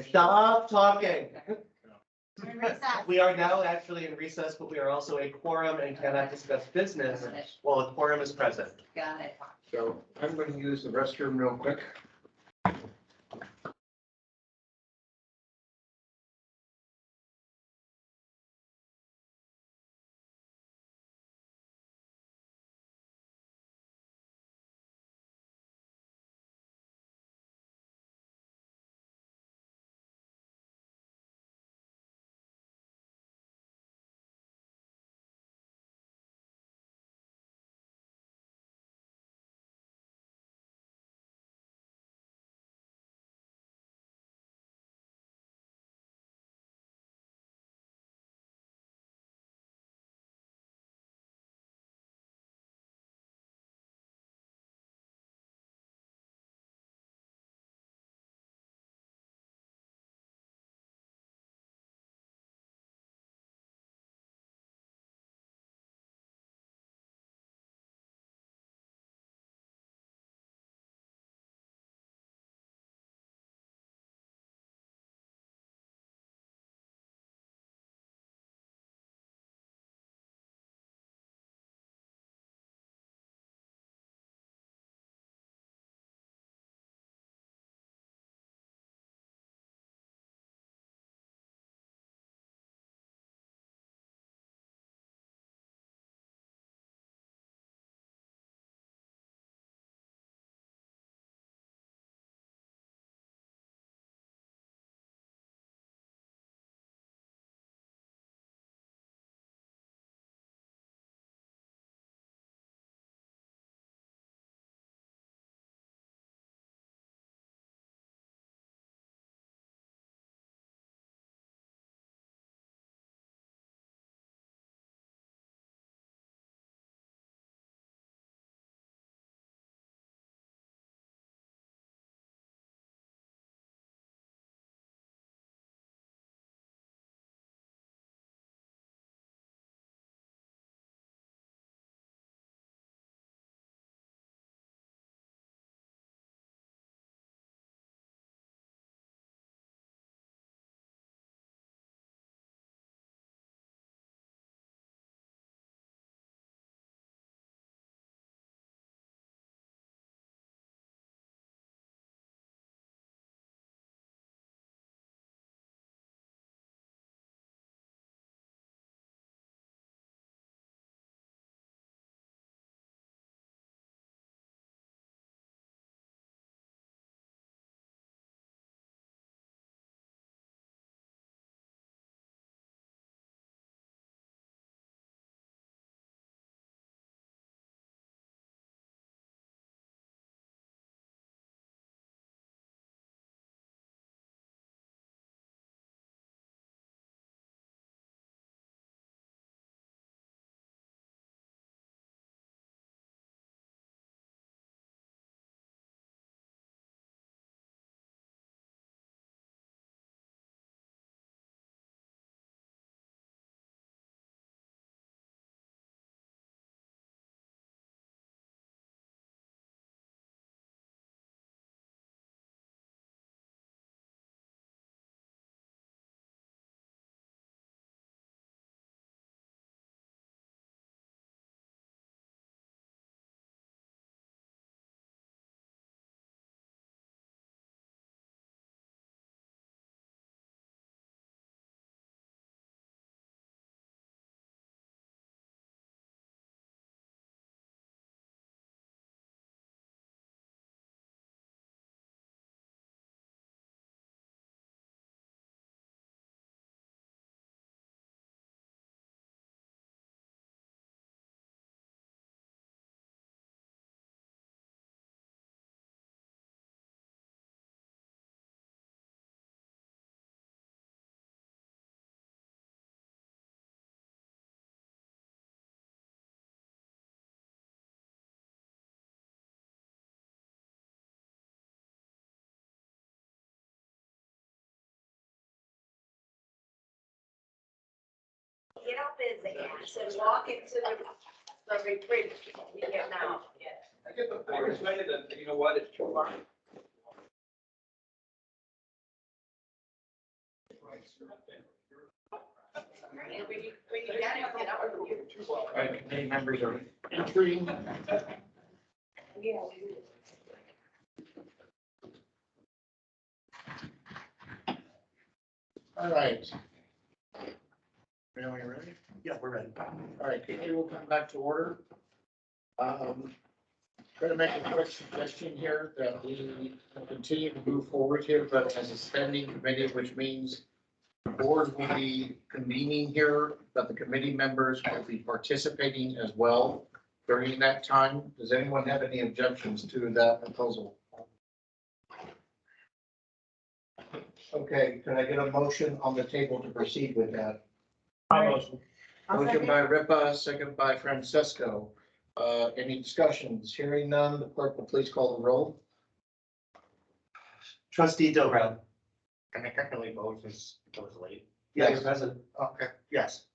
Stop talking. We're in recess. We are now actually in recess, but we are also a quorum and cannot discuss business while a quorum is present. Got it. So I'm going to use the restroom real quick. Get up his ass and walk into the retreat. We get now. I get the point. You know what? It's too far. When you got it, get up. All right, committee members are entering. Yeah. All right. Are we ready? Yeah, we're ready. All right, committee will come back to order. Try to make a quick suggestion here that we continue to move forward here, but as a standing committee, which means the board will be convening here, but the committee members will be participating as well during that time. Does anyone have any objections to that proposal? Okay, can I get a motion on the table to proceed with that? Motion by Ripa, second by Francesco. Any discussions? Hearing none, the clerk will please call the roll. Trustee Dobrow. And I technically vote as late. Yeah, you're present. Okay, yes.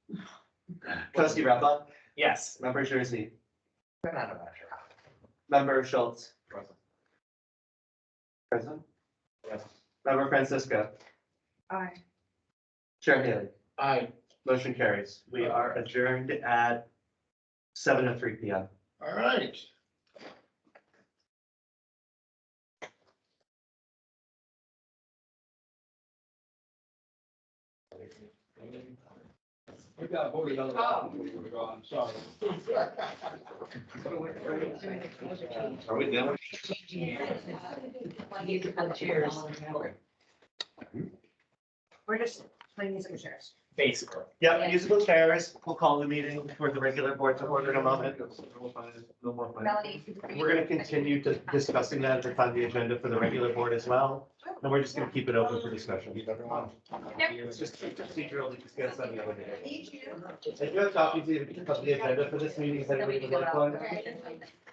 Trustee Repa. Yes. Member Jersey. Been out of measure. Member Schultz. Present. Present. Yes. Member Francisco. Aye. Chair Haley. Aye. Motion carries. We are adjourned at 7:03 PM. All right. We got voted on. I'm sorry. Are we done? We're just playing musical chairs. Basically. Yeah, musical chairs. We'll call the meeting for the regular board to order in a moment. No more fun. We're gonna continue to discussing that at the time of the agenda for the regular board as well. And we're just gonna keep it open for discussion. It's just procedural to discuss on the other day. Need you. I do have copies of the agenda for this meeting. Is anybody would like one?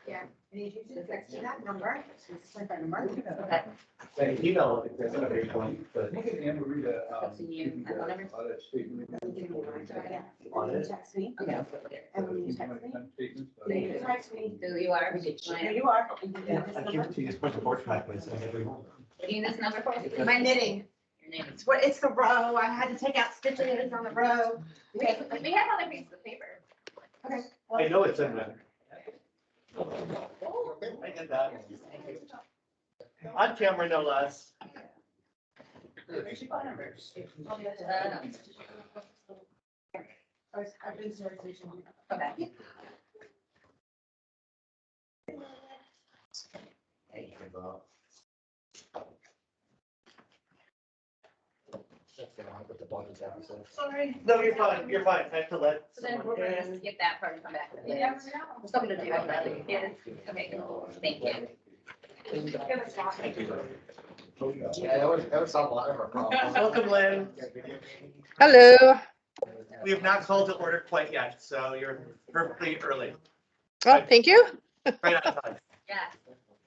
Yeah. I need you to text me that number. It's my phone number. And email if there's another one, but on it. Text me. Okay. And when you text me. You text me. Who you are? Here you are. I give it to you, just put the board back, please. Do you need this number for? My knitting. Your name is. It's the row. I had to take out stitching and it's on the row. We have other pieces of paper. Okay. I know it's in there. I did that. On camera, no less. I've been sorry. Okay. Sorry. No, you're fine, you're fine. I have to let So then someone we're gonna in. skip that part and come back. You never know. There's something to do. Yeah. Okay, cool. Thank you. Yeah, that was a lot of our problems. Welcome, Lynn. Hello. We have not called to order quite yet, so you're perfectly early, Oh, thank you. right on time. Yeah.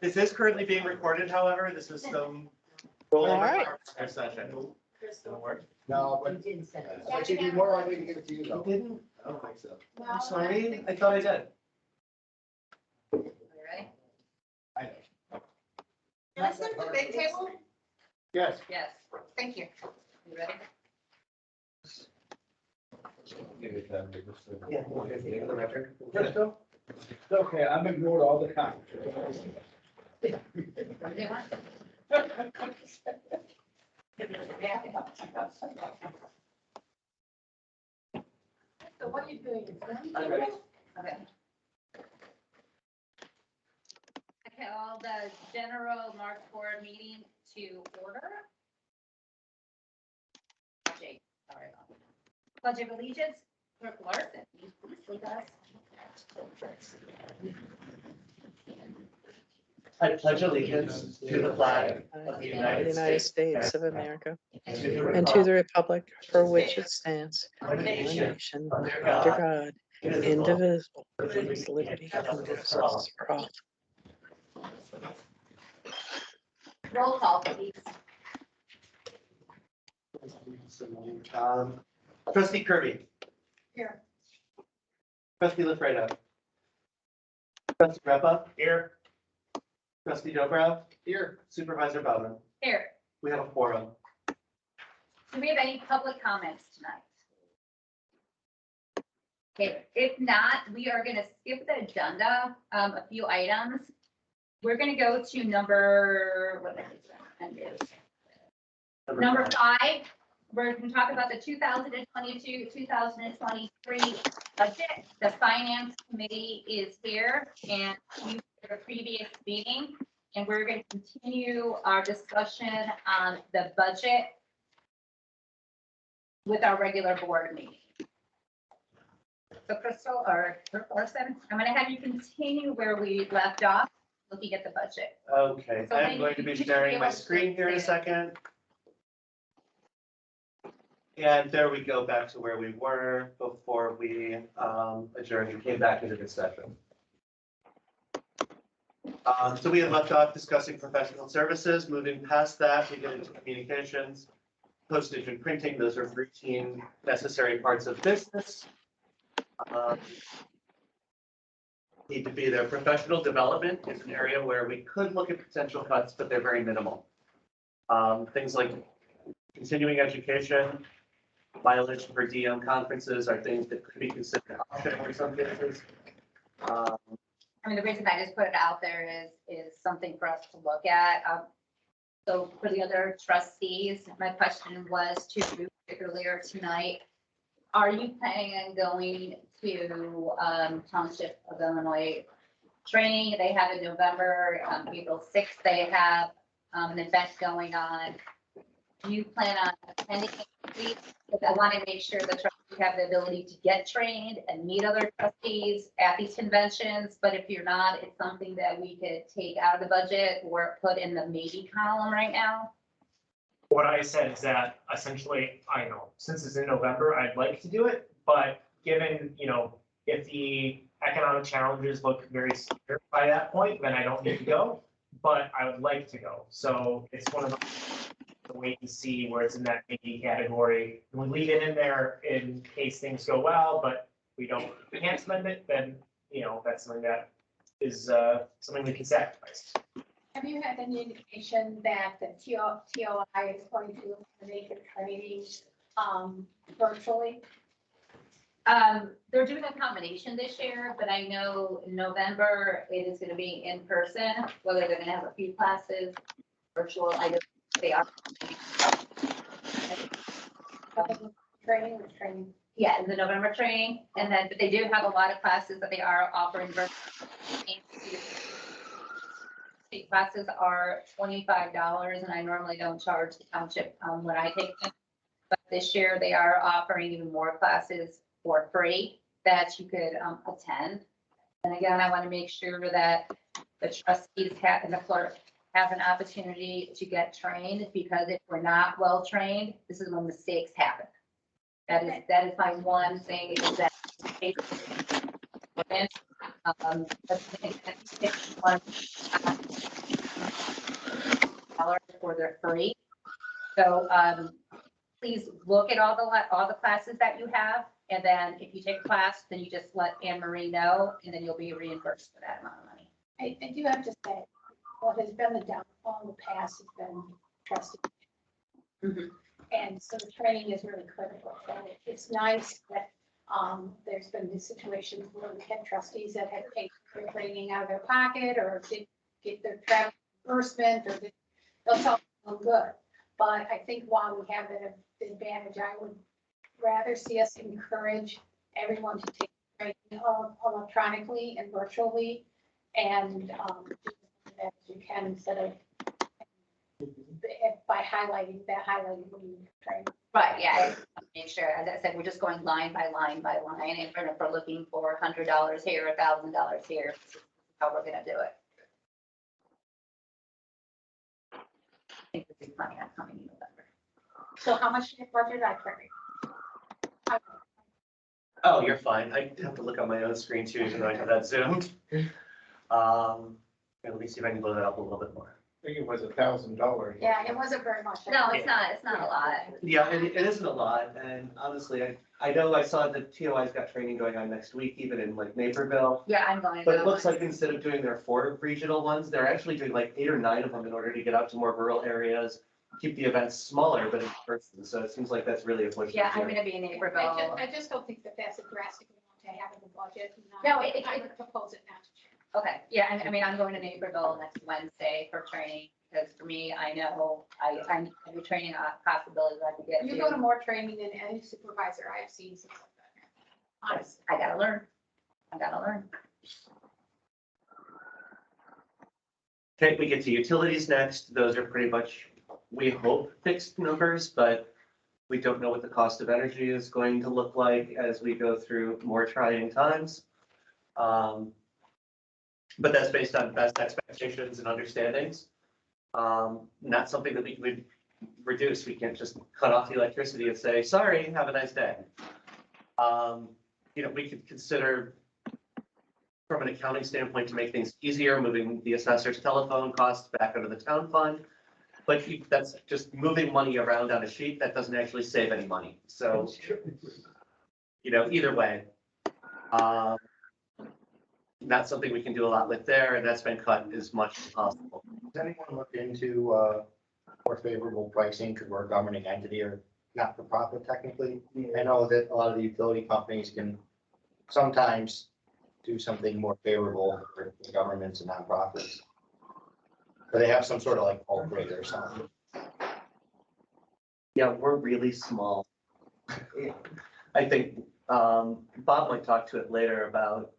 This is currently being recorded, however, this is some rolling All right. our session. It'll work. No, but you do more likely to give it to you You though. didn't? I don't think so. I'm sorry, I thought I did. All right. Can I sit at the big table? Yes. Yes. Thank you. You ready? Yeah. For the record. Okay, I'm ignored all the time. What do you want? So what are you doing? Okay. I call the general March board meeting to order. Jake, sorry about that. Pledge of allegiance, Clerk Larson, please lead us. I pledge allegiance to the flag of the United States of America and to the and to the republic for which it stands, one one nation, nation, under under God, God, indivisible, indivisible, with liberty and justice for all. Roll call, please. Trustee Kirby. Here. Trustee LaFredo. Trustee Repa. Here. Trustee Dobrow. Here. Supervisor Bowman. Here. We have a quorum. Do we have any public comments tonight? Okay, if not, we are gonna skip the agenda, a few items. We're gonna go to number, what is it? Number 5, we're gonna talk about the 2022, 2023 budget. The finance committee is here and you for the previous meeting. And we're gonna continue our discussion on the budget with our regular board meeting. So Crystal or Larson, I'm gonna have you continue where we left off, looking at the budget. Okay, So I'm maybe going to be you should sharing be my able to screen here in a see it. second. And there we go, back to where we were before we adjourned and came back into discussion. So we had left off discussing professional services. Moving past that, we get into communications, postage and printing. Those are routine, necessary parts of business. Need to be there. Professional development is an area where we could look at potential cuts, but they're very minimal. Things like continuing education, mileage per diem conferences are things that could be considered optional in some cases. I mean, the reason I just put it out there is something for us to look at. So for the other trustees, my question was to you earlier tonight. Are you planning on going to Township of Illinois training? They have in November, April 6th, they have an event going on. Do you plan on attending these? Because I want to make sure the trustees have the ability to get trained and meet other trustees at these conventions. But if you're not, it's something that we could take out of the budget or put in the maybe column right now. What I said is that essentially, I know, since it's in November, I'd like to do it, but given, if the economic challenges look very severe by that point, then I don't need to go, but I would like to go. So it's one of the wait and see where it's in that maybe category. And we leave it in there in case things go well, but we can't spend it, then, that's something that is something we can sacrifice. Have you had any indication that the TOI is going to eliminate the training virtually? They're doing a combination this year, but I know in November it is going to be in person, whether they're going to have a few classes, virtual, I don't, they are. Training or training? Yeah, in the November training, and then, but they do have a lot of classes that they are offering virtual. State classes are $25, and I normally don't charge the township when I take them. But this year they are offering even more classes for free that you could attend. And again, I want to make sure that the trustees have, and the clerk have an opportunity to get trained, because if we're not well trained, this is when mistakes happen. That is my one thing, is that for their free. So please look at all the classes that you have, and then if you take a class, then you just let Anne Marie know, and then you'll be reimbursed for that amount of money. I do have to say, what has been the downfall in the past has been trustee. Mhm. And so the training is really critical. So it's nice that there's been these situations where we had trustees that had paid for training out of their pocket, or didn't get their travel reimbursement, or they'll tell them good. But I think while we have that advantage, I would rather see us encourage everyone to take training electronically and virtually, and as you can, instead of by highlighting when you train. Right, yeah, I make sure, as I said, we're just going line by line by line, and if we're looking for $100 here, $1,000 here, this is how we're gonna do it. I think this is plenty on coming in November. So how much budget I carry? Oh, you're fine. I have to look on my own screen too, even though I have that zoomed. Let me see if I can blow that up a little bit more. I think it was $1,000. Yeah, it wasn't very much. No, it's not a lot. Yeah, it isn't a lot, and honestly, I know I saw the TOI's got training going on next week, even in like Naperville. Yeah, I'm going to But go. it looks like instead of doing their 4 regional ones, they're actually doing like 8 or 9 of them in order to get out to more rural areas, keep the events smaller, but in person. So it seems like that's really a push. Yeah, this I'm year. gonna be in Naperville. I just don't think that that's a drastic amount to have in the budget. and No, I would propose it not to change. Okay, yeah, I mean, I'm going to Naperville next Wednesday for training, because for me, I know I'm training on possibilities I could get You go to to. more training than any supervisor I've seen since I've been here. Honestly. I gotta learn. I gotta learn. Okay, we get to utilities next. Those are pretty much, we hope, fixed numbers, but we don't know what the cost of energy is going to look like as we go through more trying times. But that's based on best expectations and understandings. Not something that we would reduce. We can't just cut off the electricity and say, sorry, have a nice day. We could consider from an accounting standpoint to make things easier, moving the assessor's telephone costs back into the town fund. But that's just moving money around on a sheet that doesn't actually save any money. So, either way. Not something we can do a lot with there, and that's been cut as much as possible. Has anyone looked into more favorable pricing because we're a governing entity or not for profit technically? I know that a lot of the utility companies can sometimes do something more favorable for the governments and nonprofits. Or they have some sort of like bulk rate or something. Yeah, we're really small. I think Bob might talk to it later about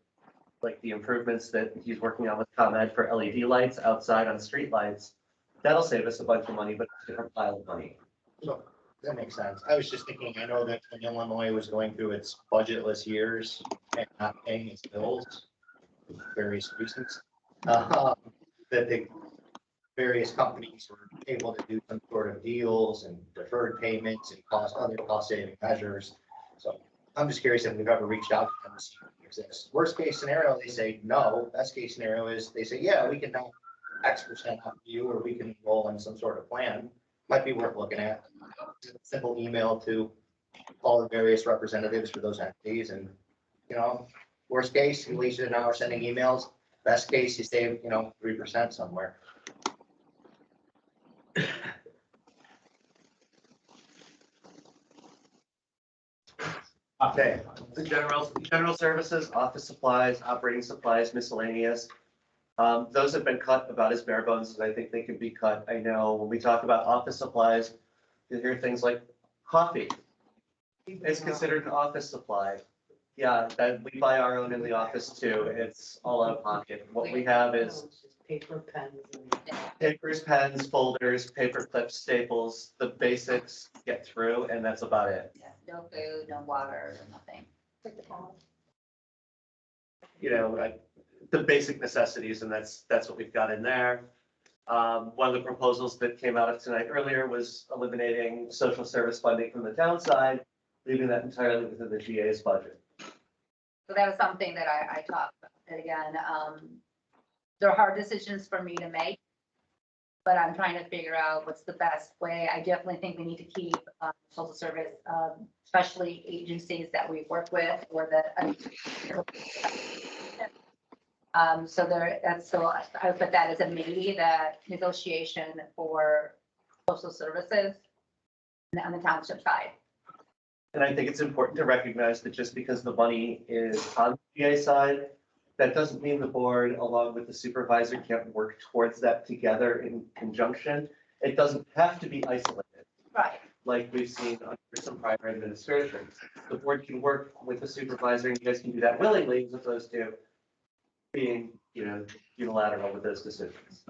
like the improvements that he's working on with ComEd for LED lights outside on street lights. That'll save us a bunch of money, but it's a different pile of money. So that makes sense. I was just thinking, I know that when Illinois was going through its budgetless years and not paying its bills, for various reasons, that the various companies were able to do some sort of deals and deferred payments and other cost saving measures. So I'm just curious if we've ever reached out to them to see if it exists. Worst case scenario, they say no. Best case scenario is they say, yeah, we can knock X% off you, or we can roll in some sort of plan. Might be worth looking at. Simple email to all the various representatives for those entities, and worst case, you leave it an hour sending emails. Best case, you save 3% somewhere. Okay, the general services, office supplies, operating supplies, miscellaneous. Those have been cut about as bare bones as I think they could be cut. I know when we talk about office supplies, you hear things like coffee. It's considered an office supply. Yeah, that we buy our own in the office too. It's all out of pocket. What we have is Paper, pens, and papers, pens, folders, paper clips, staples, the basics get through, and that's about it. Yeah, no food, no water, nothing. Like the phone. Like the basic necessities, and that's what we've got in there. One of the proposals that came out of tonight earlier was eliminating social service funding from the town side, leaving that entirely within the GA's budget. So that was something that I talked about. And again, they're hard decisions for me to make, but I'm trying to figure out what's the best way. I definitely think we need to keep social service, especially agencies that we work with or that. So I would put that as a maybe, that negotiation for social services on the township side. And I think it's important to recognize that just because the money is on the GA side, that doesn't mean the board, along with the supervisor, can't work towards that together in conjunction. It doesn't have to be isolated, Right. like we've seen under some prior administrations. The board can work with the supervisor, and you guys can do that willingly, as opposed to being, unilateral with those decisions.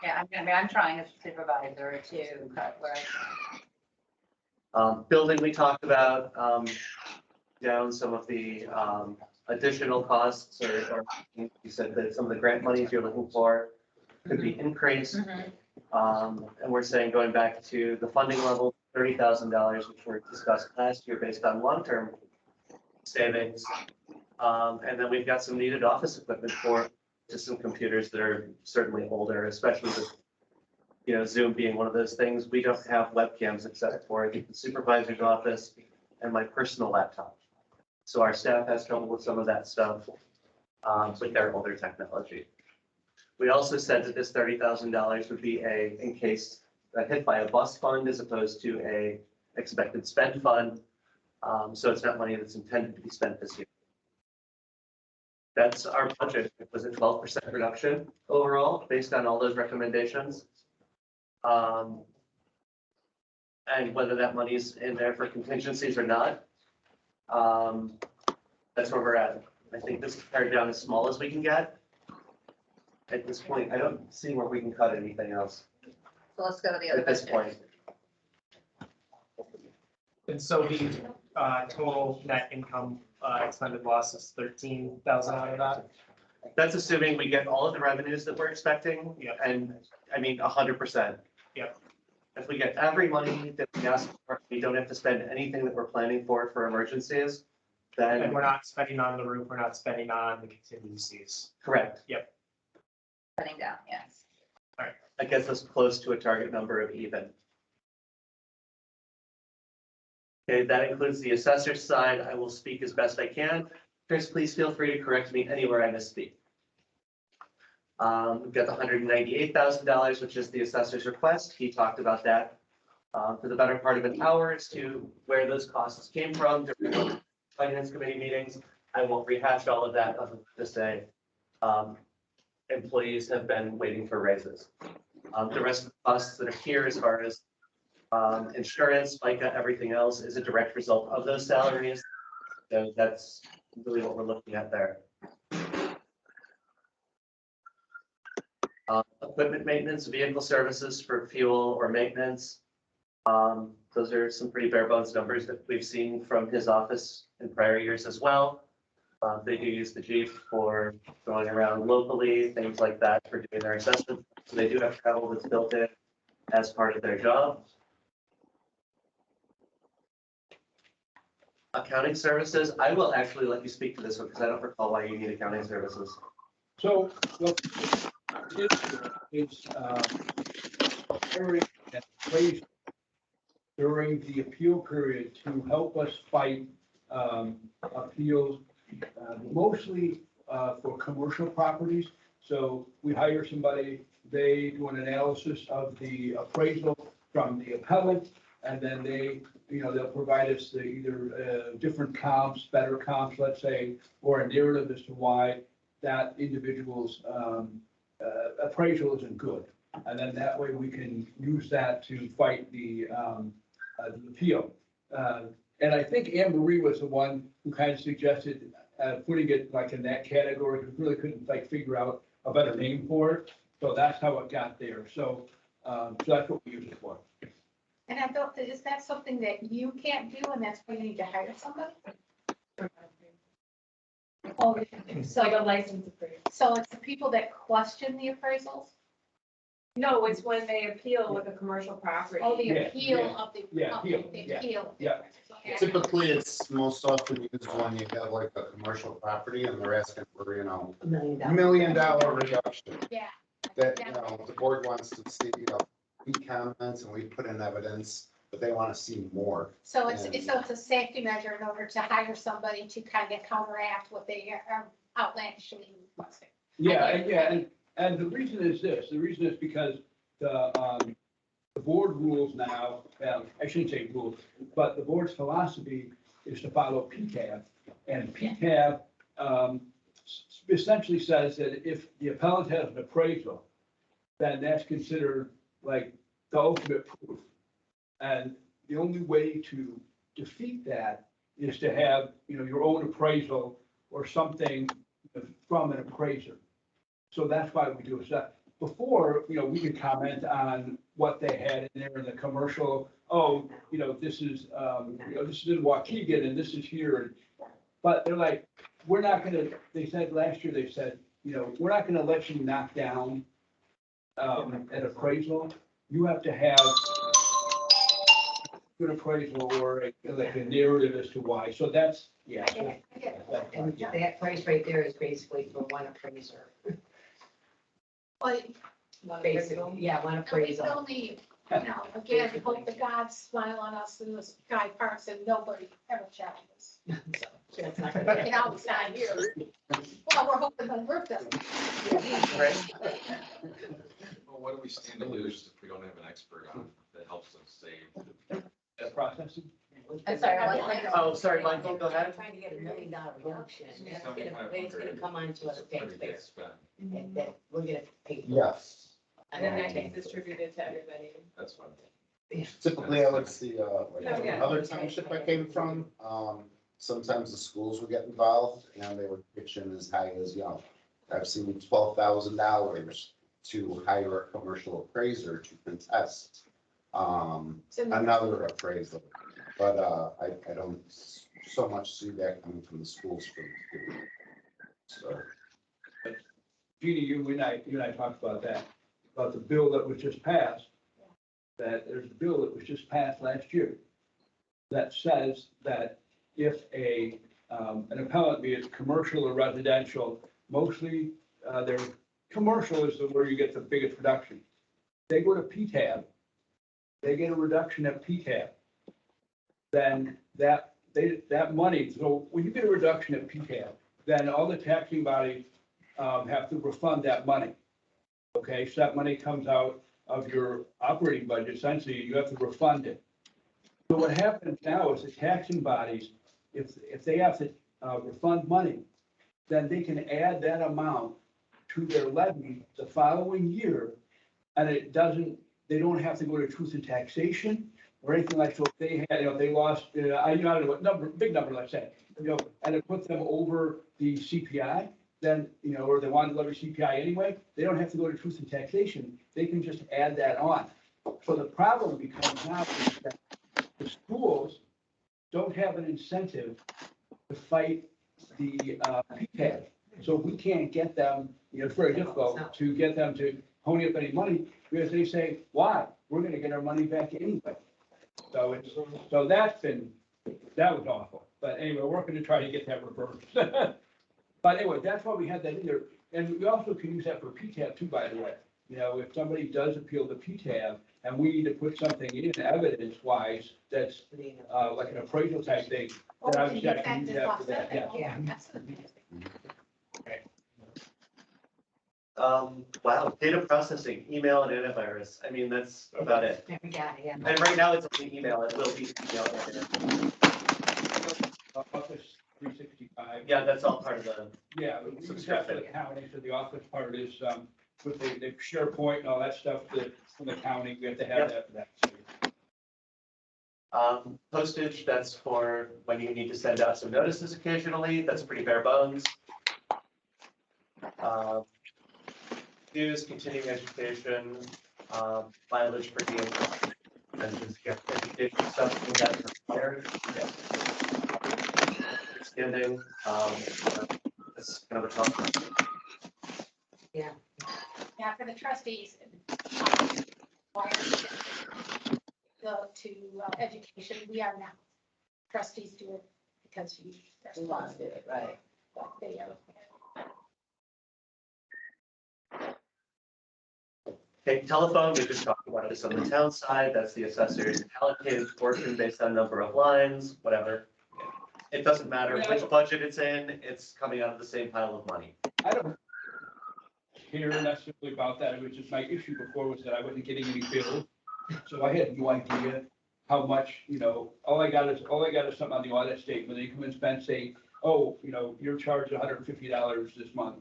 Yeah, I'm trying as a supervisor to cut where I can. Building, we talked about, down some of the, additional costs, or you said that some of the grant monies you're looking for could be increased. And we're saying going back to the funding level, $30,000, which were discussed last year based on long-term savings. And then we've got some needed office equipment for just some computers that are certainly older, especially with, Zoom being one of those things. We don't have webcams except for the supervisor's office and my personal laptop. So our staff has trouble with some of that stuff with their older technology. We also said that this $30,000 would be in case hit by a bus fund as opposed to a expected spend fund. So it's not money that's intended to be spent this year. That's our budget. It was a 12% reduction overall, based on all those recommendations. And whether that money's in there for contingencies or not, that's where we're at. I think this is pared down as small as we can get. At this point, I don't see where we can cut anything else So let's go to the other at this budget. point. And so the total net income expended loss is 13,000 out of that. That's assuming we get all of the revenues that we're expecting. Yeah. And I mean, 100%. Yeah. If we get every money that we ask for, we don't have to spend anything that we're planning for emergencies, And then, we're not spending on the roof, we're not spending on the contingencies. correct. Cutting down, yes. That gets us close to a target number of even. Okay, that includes the assessor's side. I will speak as best I can. Chris, please feel free to correct me anywhere I misspeak. We've got the $198,000, which is the assessor's request. He talked about that for the better part of an hour as to where those costs came from during finance committee meetings. I won't rehash all of that, other than to say, employees have been waiting for raises. The rest of the costs that are here as far as insurance, FICA, everything else is a direct result of those salaries. So that's really what we're looking at there. Equipment maintenance, vehicle services for fuel or maintenance. Those are some pretty bare bones numbers that we've seen from his office in prior years as well. They do use the Jeep for going around locally, things like that for doing their assessment. So they do have travel that's built in as part of their job. Accounting services, I will actually let you speak to this one because I don't recall why you need accounting services. So, what is, during the appeal period to help us fight, appeals, mostly, for commercial properties. So we hire somebody, they do an analysis of the appraisal from the appellant, and then they, they'll provide us the either, different comps, better comps, let's say, or a narrative as to why that individual's appraisal isn't good. And then that way we can use that to fight the appeal. And I think Anne Marie was the one who kind of suggested putting it like in that category. We really couldn't like figure out a better name for it. So that's how it got there. So, so that's what we use it for. And I thought that is that something that you can't do and that's why you need to hire somebody? Oh, So like a license appraisal. so it's the people that question the appraisals? No, it's when they appeal with a commercial property. Oh, the Yeah, appeal yeah. of the. Yeah, of appeal, the yeah, appeal. yeah. Okay. Typically, it's most often used when you have like a commercial property and they're asking for, $1 million reduction. Yeah. That, the board wants to see, we comments and we put in evidence, but they want to see more. So it's a safety measure in order to hire somebody to kind of counteract what they are outlandishly requesting. And the reason is this, the reason is because the board rules now, I shouldn't say rules, but the board's philosophy is to follow PTAB. And PTAB essentially says that if the appellant has an appraisal, then that's considered like the ultimate proof. And the only way to defeat that is to have, your own appraisal or something from an appraiser. So that's why we do it. So before, we could comment on what they had in there in the commercial. Oh, this is in Waukegan and this is here. But they're like, we're not gonna, they said last year, they said, we're not gonna let you knock down an appraisal. You have to have good appraisal or like a narrative as to why. So that's, yeah. so that's And fine. that price right there is basically for one appraiser. Well, Basically, yeah, one we appraisal. still need Now, again, we hope the gods smile on us in the sky parks and nobody ever challenges. That's not So, gonna you know, it's not here. Well, we're hoping the roof doesn't. Well, what do we stand to lose if we don't have an expert on that helps us save? That processing. I'm sorry, what? Oh, sorry, Michael, go ahead. Trying to get $1 million reduction, it's gonna, 7,500 it's gonna come onto us is a pretty big taxpayers, spend. and that we're gonna pay. for. Yes. And then that gets distributed to everybody. That's fine. Typically, I would see, like, Oh, yeah. another township I came from, sometimes the schools would get involved and they would pitch in as high as, I've seen $12,000 to hire a commercial appraiser to contest, another appraisal. But, I don't so much see that coming from the schools for the school. So, Jeannie, you and I talked about that, about the bill that was just passed. That there's a bill that was just passed last year that says that if an appellant, be it commercial or residential, mostly, their commercial is where you get the biggest reduction. They go to PTAB, they get a reduction at PTAB. Then that money, so when you get a reduction at PTAB, then all the taxing bodies have to refund that money. Okay, so that money comes out of your operating budget, essentially, you have to refund it. So what happens now is the taxing bodies, if they have to refund money, then they can add that amount to their levy the following year, and they don't have to go to truth and taxation or anything like, so if they had, if they lost, I don't know what number, big number, let's say, and it put them over the CPI, then, or they wanted to levy CPI anyway, they don't have to go to truth and taxation, they can just add that on. So the problem becomes now is that the schools don't have an incentive to fight the PTAB. So we can't get them, it's very difficult to get them to pony up any money, because they say, why? We're gonna get our money back anyway. So that was awful. But anyway, we're working to try to get that reversed. But anyway, that's why we had that in there. And we also can use that for PTAB too, by the way. If somebody does appeal the PTAB and we need to put something in evidence wise, that's like an appraisal type thing, Or then I we would can actually use get that that for that, yeah. Yeah, absolutely. Wow, data processing, email and antivirus. I mean, that's about it. We got it, yeah. And right now it's only email. It will be email. And Office 365. yeah, that's all part of the, Yeah, we use that for the county, so the office part is, with the SharePoint and all that stuff from the county, we have to have that for that. postage, that's for when you need to send out some notices occasionally. That's pretty bare bones. News, continuing education, mileage per diem. Mentions, yeah, education stuff, that's required. Understanding, that's kind of a tough. Yeah, for the trustees. To education, we are now. Trustees do it because they're sponsored. Right. But they are. Okay, telephone, we just talked about this on the town side, that's the assessor's allocated portion based on number of lines, whatever. It doesn't matter which budget it's in, it's coming out of the same pile of money. I don't care necessarily about that, it was just my issue before was that I wasn't getting any bills. So I had no idea how much, all I got is something on the audit statement, they come and spend, say, oh, you're charged $150 this month.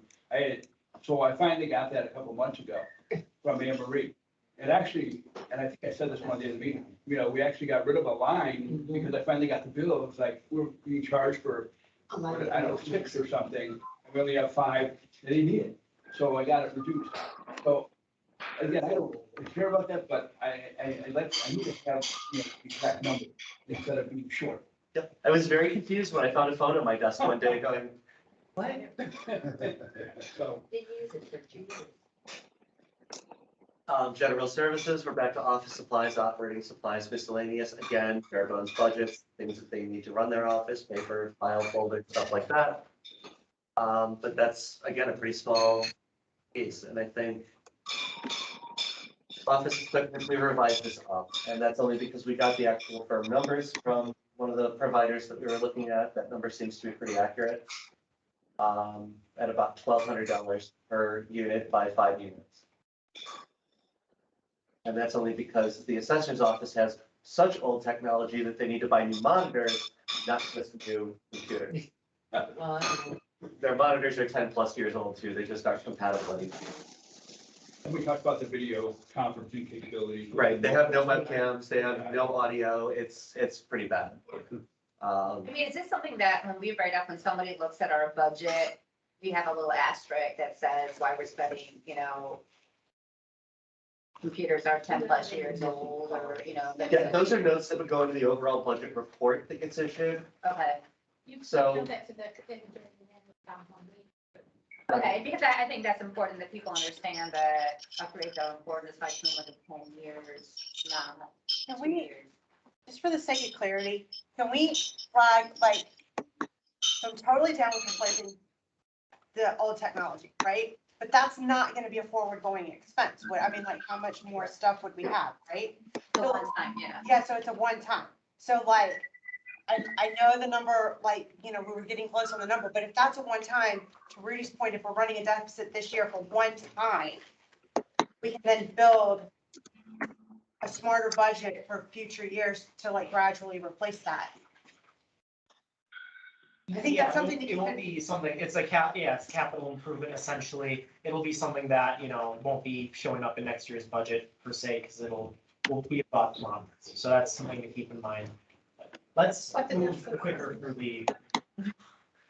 So I finally got that a couple months ago from Anne Marie. And actually, and I think I said this one day in the meeting, we actually got rid of a line because I finally got the bill. It was like, we're being charged for, I don't know, 6 or something. And we only have 5, and they need it. So I got it reduced. So again, I don't care about that, but I need to have, the exact number instead of being short. Yep, I was very confused when I found a phone on my desk one day going, what? So, They use it for 2 years. General services, we're back to office supplies, operating supplies, miscellaneous, again, bare bones budgets, things that they need to run their office, paper, file folder, stuff like that. But that's, again, a pretty small piece, and I think Office equipment, we revised this up, and that's only because we got the actual firm numbers from one of the providers that we were looking at. That number seems to be pretty accurate. At about $1,200 per unit by 5 units. And that's only because the assessor's office has such old technology that they need to buy new monitors, not just new computers. Well, Their monitors are 10+ years old too, they just aren't compatible anymore. And we talked about the video conferencing capabilities. Right, they have no webcams, they have no audio, it's pretty bad. I mean, is this something that when we write up, when somebody looks at our budget, we have a little asterisk that says why we're spending, computers are 10+ years old, or, Yeah, those are notes that would go into the overall budget report that gets issued. Okay, You can So- show that to the. okay, because I think that's important that people understand that upgrades are important, especially when it's 10 years, not Can 2 we, years. just for the sake of clarity, can we flag, like, so I'm totally down with replacing the old technology, right? But that's not gonna be a forward-going expense. Like, how much more stuff would we have, right? The one time, yeah. Yeah, so it's a one-time. So like, I know the number, like, we were getting close on the number, but if that's a one-time, to Rudy's point, if we're running a deficit this year for one time, we can then build a smarter budget for future years to like gradually replace that. I think that's something that It you won't can, be something, it's it's capital improvement essentially. It'll be something that, won't be showing up in next year's budget per se, because will be about the month. So that's something to keep in mind. Let's move quicker through the.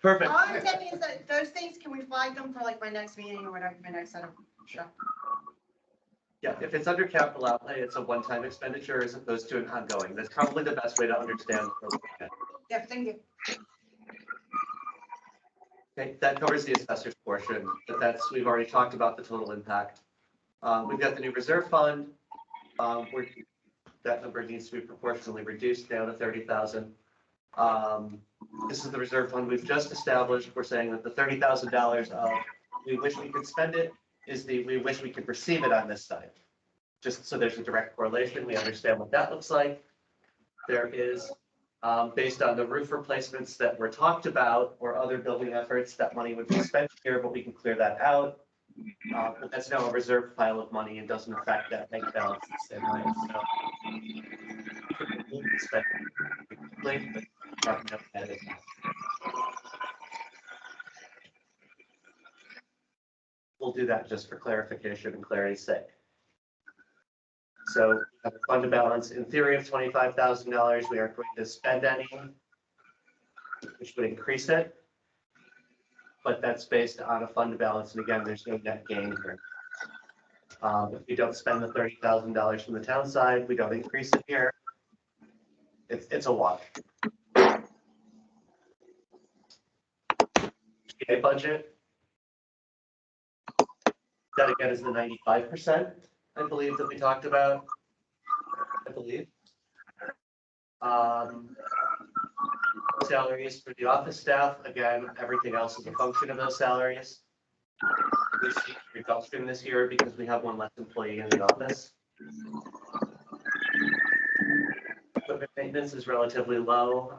Perfect. all I'm saying is that those things, can we flag them for like my next meeting or whatever, my next set of stuff? Yeah, if it's under capital outlay, it's a one-time expenditure as opposed to an ongoing. That's probably the best way to understand. Yeah, thank you. Okay, that covers the assessor's portion, but we've already talked about the total impact. We've got the new reserve fund. That number needs to be proportionally reduced down to 30,000. This is the reserve fund we've just established. We're saying that the $30,000 of we wish we could spend it is we wish we could receive it on this side. Just so there's a direct correlation, we understand what that looks like. There is, based on the roof replacements that were talked about or other building efforts, that money would be spent here, but we can clear that out. But that's now a reserve pile of money and doesn't affect that bank balance the same way, so. We'll spend it quickly, but probably not add it. We'll do that just for clarification and clarity's sake. So we have a fund balance in theory of $25,000. We aren't going to spend any, which would increase it. But that's based on a fund balance. And again, there's no net gain here. If we don't spend the $30,000 from the town side, we don't increase it here. It's a wash. PA budget. That again is the 95%, I believe, that we talked about. I believe. Salaries for the office staff, again, everything else is a function of those salaries. We see a reduction this year because we have one less employee in the office. Equipment maintenance is relatively low.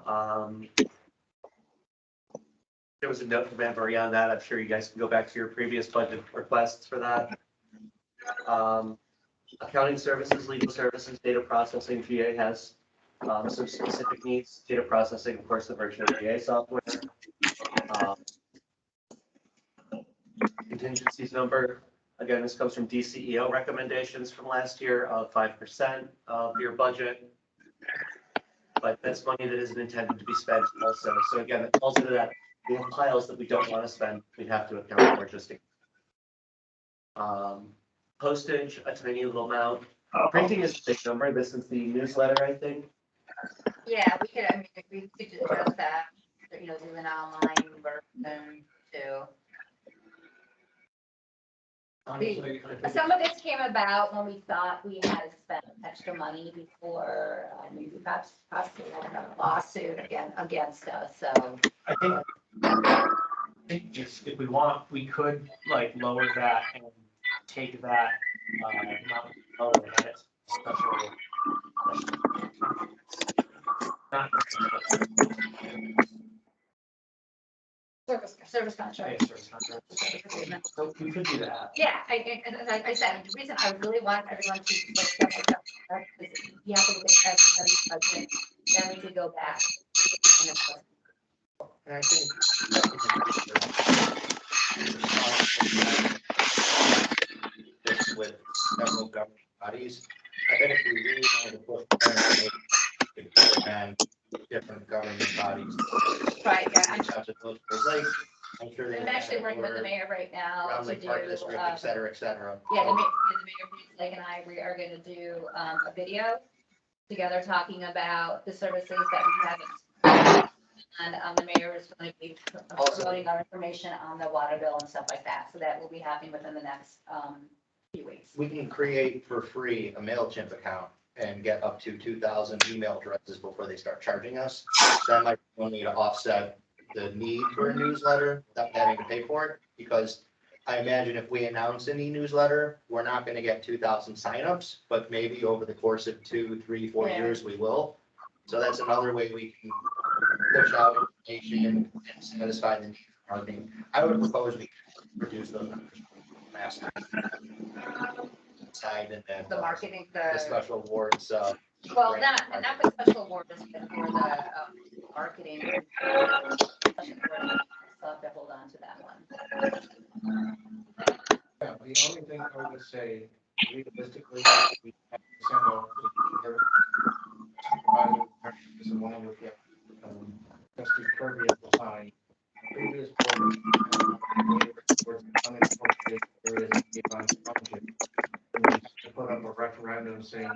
There was a note from Anne Marie on that. I'm sure you guys can go back to your previous budget requests for that. Accounting services, legal services, data processing, GA has some specific needs. Data processing, of course, the version of GA software. Contingencies number, again, this comes from DCEO recommendations from last year of 5% of your budget. But that's money that isn't intended to be spent also. So again, it falls into that. We have piles that we don't want to spend, we have to account for just. Postage, a tiny little amount. Printing is a big number. This is the newsletter, I think. Yeah, we could adjust that, do an online version too. Honestly, I think- Some of this came about when we thought we had to spend extra money before, we possibly had a lawsuit against us, so. I think just if we could lower that and take that amount of Oh, that's special. Not. Service contract. Okay, service contract. So we could do that. Yeah, I said, the reason I really want everyone to like step by step, is you have to look at everybody's budget, then we could go back. And it's- And I think. This with several government bodies, I bet if we really wanted to push and different government bodies. Right, yeah, I'm, Reach out to those, like, I'm sure they. I'm actually working with the mayor right now Around to Lake do, Park District, et cetera, et cetera. yeah, the mayor, Bruce Lake and I, we are gonna do, a video together talking about the services that we have. And, the mayor is going to be promoting our information on the water bill and stuff like that, so that will be happening within the next, few weeks. We can create for free a MailChimp account and get up to 2,000 email addresses before they start charging us. That might only to offset the need for a newsletter without having to pay for it, because I imagine if we announce an e-newsletter, we're not gonna get 2,000 signups, but maybe over the course of 2, 3, 4 Yeah. years, we will. So that's another way we can push out information and satisfy the need for marketing. I would propose we reduce those numbers last side and then The marketing, the special awards, well, Right. not, and not the special award, just for the, marketing. So I have to hold on to that one. Yeah, the only thing I would say, realistically, we have to send out the supervisor, along with the, trustee Kirby at the time. Previous board, unexpected areas of the budget. Was to put up a referendum saying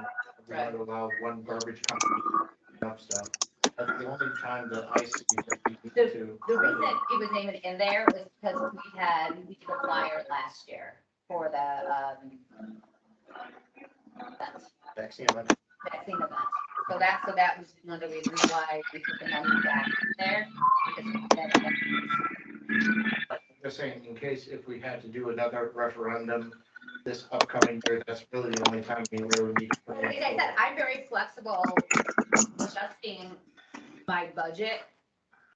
we want to allow one garbage company to up stuff. That's the only time that I see that we need to. The reason it was even in there was because we did a flyer last year for the, Vaccine event. vaccine event. So that was one of the reasons why we put the money back there. Because I'm just saying, in case if we had to do another referendum this upcoming year, that's really the only time we really need. to put like I said, I'm very flexible adjusting my budget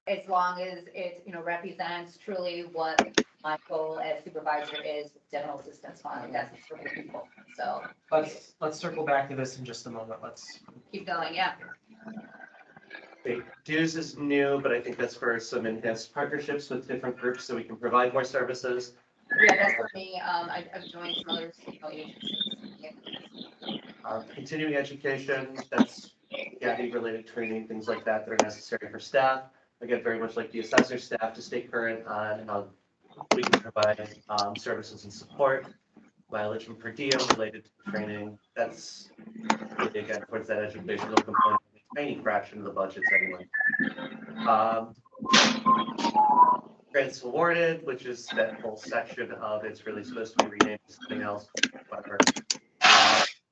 as long as it, represents truly what my goal as supervisor is with general assistance fund. That's for people. So Let's circle back to this in just a moment. Let's. keep going, yeah. Wait, dues is new, but I think that's for some enhanced partnerships with different groups so we can provide more services. Yeah, that's for me. I've joined some other agencies. Yeah. Continuing education, that's related training, things like that that are necessary for staff. Again, very much like the assessor staff to stay current on how we can provide services and support. Mileage and per diem related to training, that's really, again, towards that educational component, a tiny fraction of the budgets anyway. Grants awarded, which is that whole section of it's really supposed to be renamed to something else, whatever.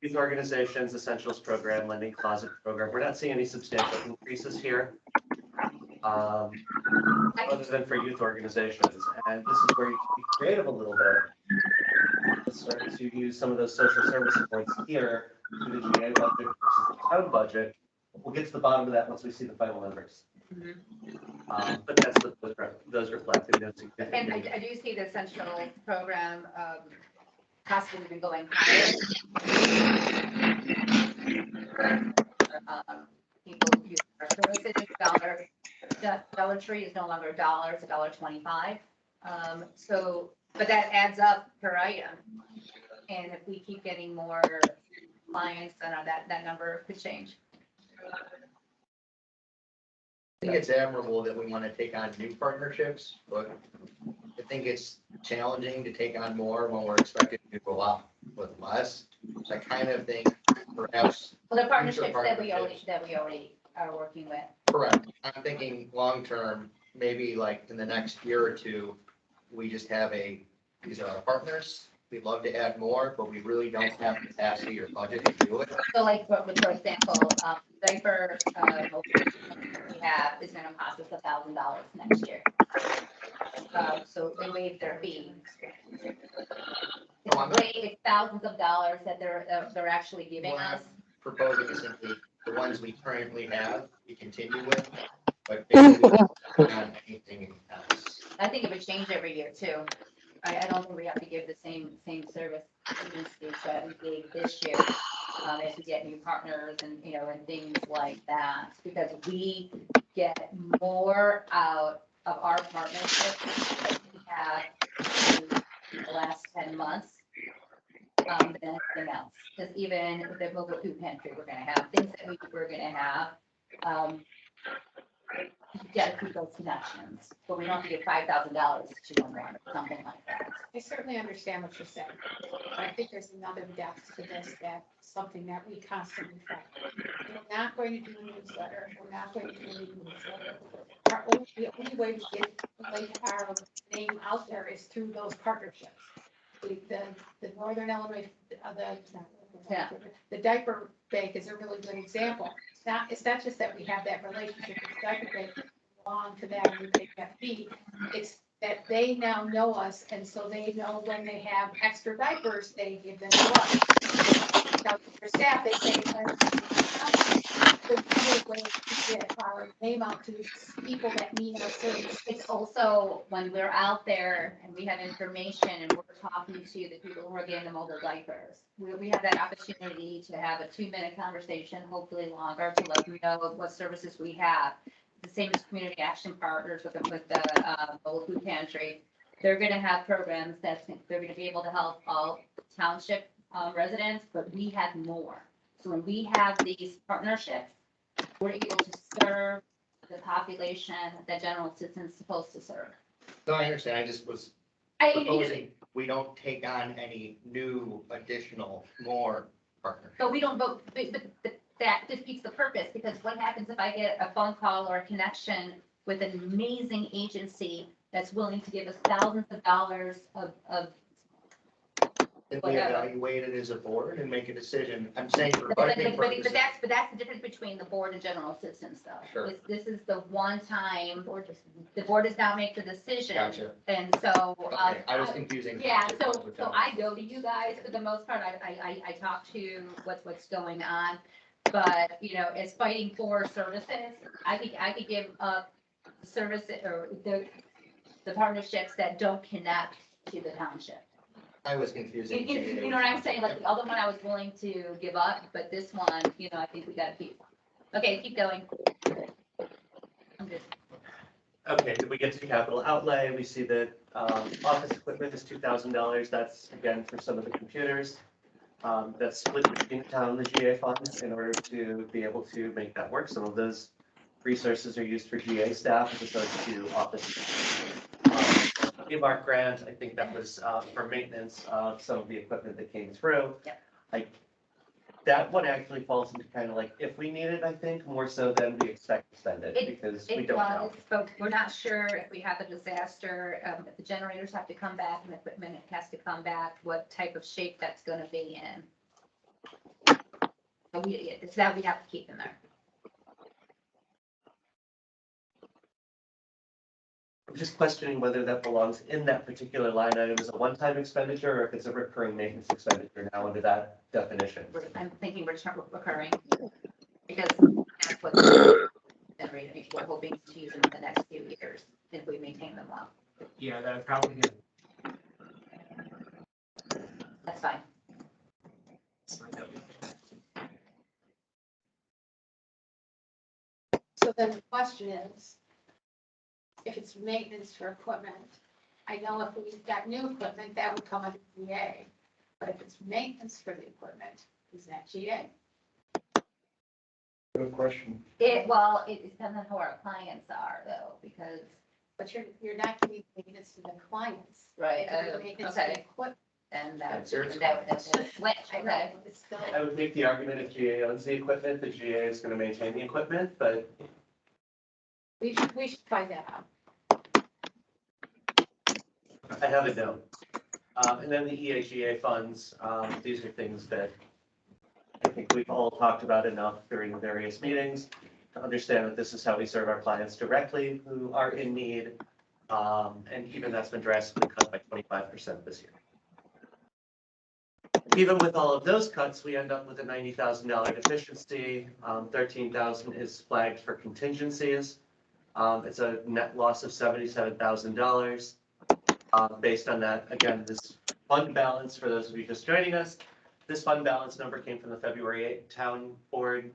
Youth organizations, essentials program, lending closet program, we're not seeing any substantial increases here. Other than for youth organizations, and this is where you can be creative a little bit. Start to use some of those social service points here to the GA budget versus the town budget. We'll get to the bottom of that once we see the final numbers. But that's what those reflect in those significant. And I do see the essential program, possibly even going higher. People use our services, Dollar Tree is no longer $1, it's $1.25. So, but that adds up per item. And if we keep getting more clients, then that number could change. I think it's admirable that we want to take on new partnerships, but I think it's challenging to take on more when we're expected to go up with less. So I kind of think perhaps. Well, the partnerships future that we partnerships- already are working with. Correct. I'm thinking long-term, maybe like in the next year or two, we just have these are our partners. We'd love to add more, but we really don't have capacity or budget to do it. So like, for example, diaper, we have is gonna cost us $1,000 next year. So they waived their fee. Oh, I'm It's thousands of dollars that they're actually giving us. proposing is simply the ones we currently have, we continue with, but basically not anything else. I think it would change every year too. I don't think we have to give the same service agencies that we gave this year. As we get new partners and, and things like that, because we get more out of our partnership that we have in the last 10 months than anything else. Because even with the mobile food pantry, we're gonna have things that we're gonna have. You gotta keep those connections, but we don't have to give $5,000 to one or something like that. I certainly understand what you're saying. But I think there's another depth to this, that something that we constantly track. We're not going to do a newsletter. We're not going to do a newsletter. The only way we get our name out there is through those partnerships. The Northern Illinois, Yeah. the diaper bank is a really good example. It's not just that we have that relationship with the diaper bank, we belong to that and we take that fee. It's that they now know us, and so they know when they have extra diapers, they give them to us. Now, for staff, they say, the way to get our name out to people that need our service. It's also when we're out there and we have information and we're talking to the people who are getting the mobile diapers. We have that opportunity to have a 2-minute conversation, hopefully longer, to let them know what services we have. The same as Community Action Partners with the mobile food pantry. They're gonna have programs they're gonna be able to help all township residents, but we have more. So when we have these partnerships, we're able to serve the population that general assistance is supposed to serve. No, I understand, I just was proposing, we don't take on any new, additional, more partners. But we don't vote, but that defeats the purpose, because what happens if I get a phone call or a connection with an amazing agency that's willing to give us thousands of dollars of If we whatever. evaluate it as a board and make a decision, I'm saying for But budgeting purposes. that's the difference between the board and general assistance though. Sure. This is the one time, the board does not make the decision. Gotcha. And so. Okay, I was confusing. Yeah, so I go to you guys for the most part. I talk to what's going on. But, as fighting for services, I could give up service or the partnerships that don't connect to the township. I was confusing. You know what I'm saying? Like the other one I was willing to give up, but this one, I think we gotta keep. Okay, keep going. I'm good. Okay, did we get to capital outlay? We see that office equipment is $2,000. That's again for some of the computers. That's split between the town and the GA funds in order to be able to make that work. Some of those resources are used for GA staff as opposed to office. Earmark grant, I think that was for maintenance of some of the equipment that came through. Yep. That one actually falls into kind of like, if we need it, I think, more so than we expect to spend it, because we It don't know. was, but we're not sure if we have a disaster, if the generators have to come back and the equipment has to come back, what type of shape that's gonna be in. So it's that we have to keep in there. I'm just questioning whether that belongs in that particular line item as a one-time expenditure or if it's a recurring maintenance expenditure now under that definition. I'm thinking recurring, because that's what we're hoping to use in the next few years if we maintain them well. Yeah, that would probably be. That's fine. So then the question is, if it's maintenance for equipment, I know if we've got new equipment, that would come under GA. But if it's maintenance for the equipment, is that GA? Good question. It depends on who our clients are though, because. But you're not giving maintenance to the clients. Right, You're giving maintenance to the okay. equipment. And That's yours. that's a switch, I know, okay. it's still. I would make the argument if GA owns the equipment, the GA is going to maintain the equipment, but We should find that out. I have a note. And then the EAGA funds, these are things that I think we've all talked about enough during the various meetings to understand that this is how we serve our clients directly who are in need. And even that's been drastically cut by 25% this year. Even with all of those cuts, we end up with a $90,000 deficiency. 13,000 is flagged for contingencies. It's a net loss of $77,000. Based on that, again, this fund balance, for those of you just joining us, this fund balance number came from the February 8th town board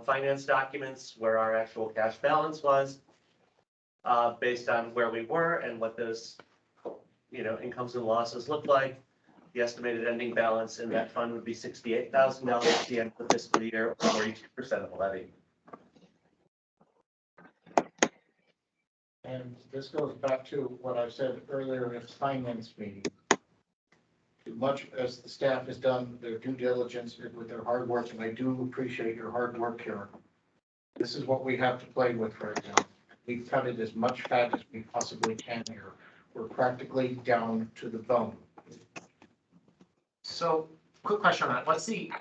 finance documents where our actual cash balance was. Based on where we were and what those, incomes and losses look like. The estimated ending balance in that fund would be $68,000 at the end of the fiscal year, or 42% of the levy. And this goes back to what I said earlier in the finance meeting. Much as the staff has done their due diligence with their hard work, and I do appreciate your hard work here. This is what we have to play with right now. We've cut it as much fat as we possibly can here. We're practically down to the bone. So, quick question on that. What's the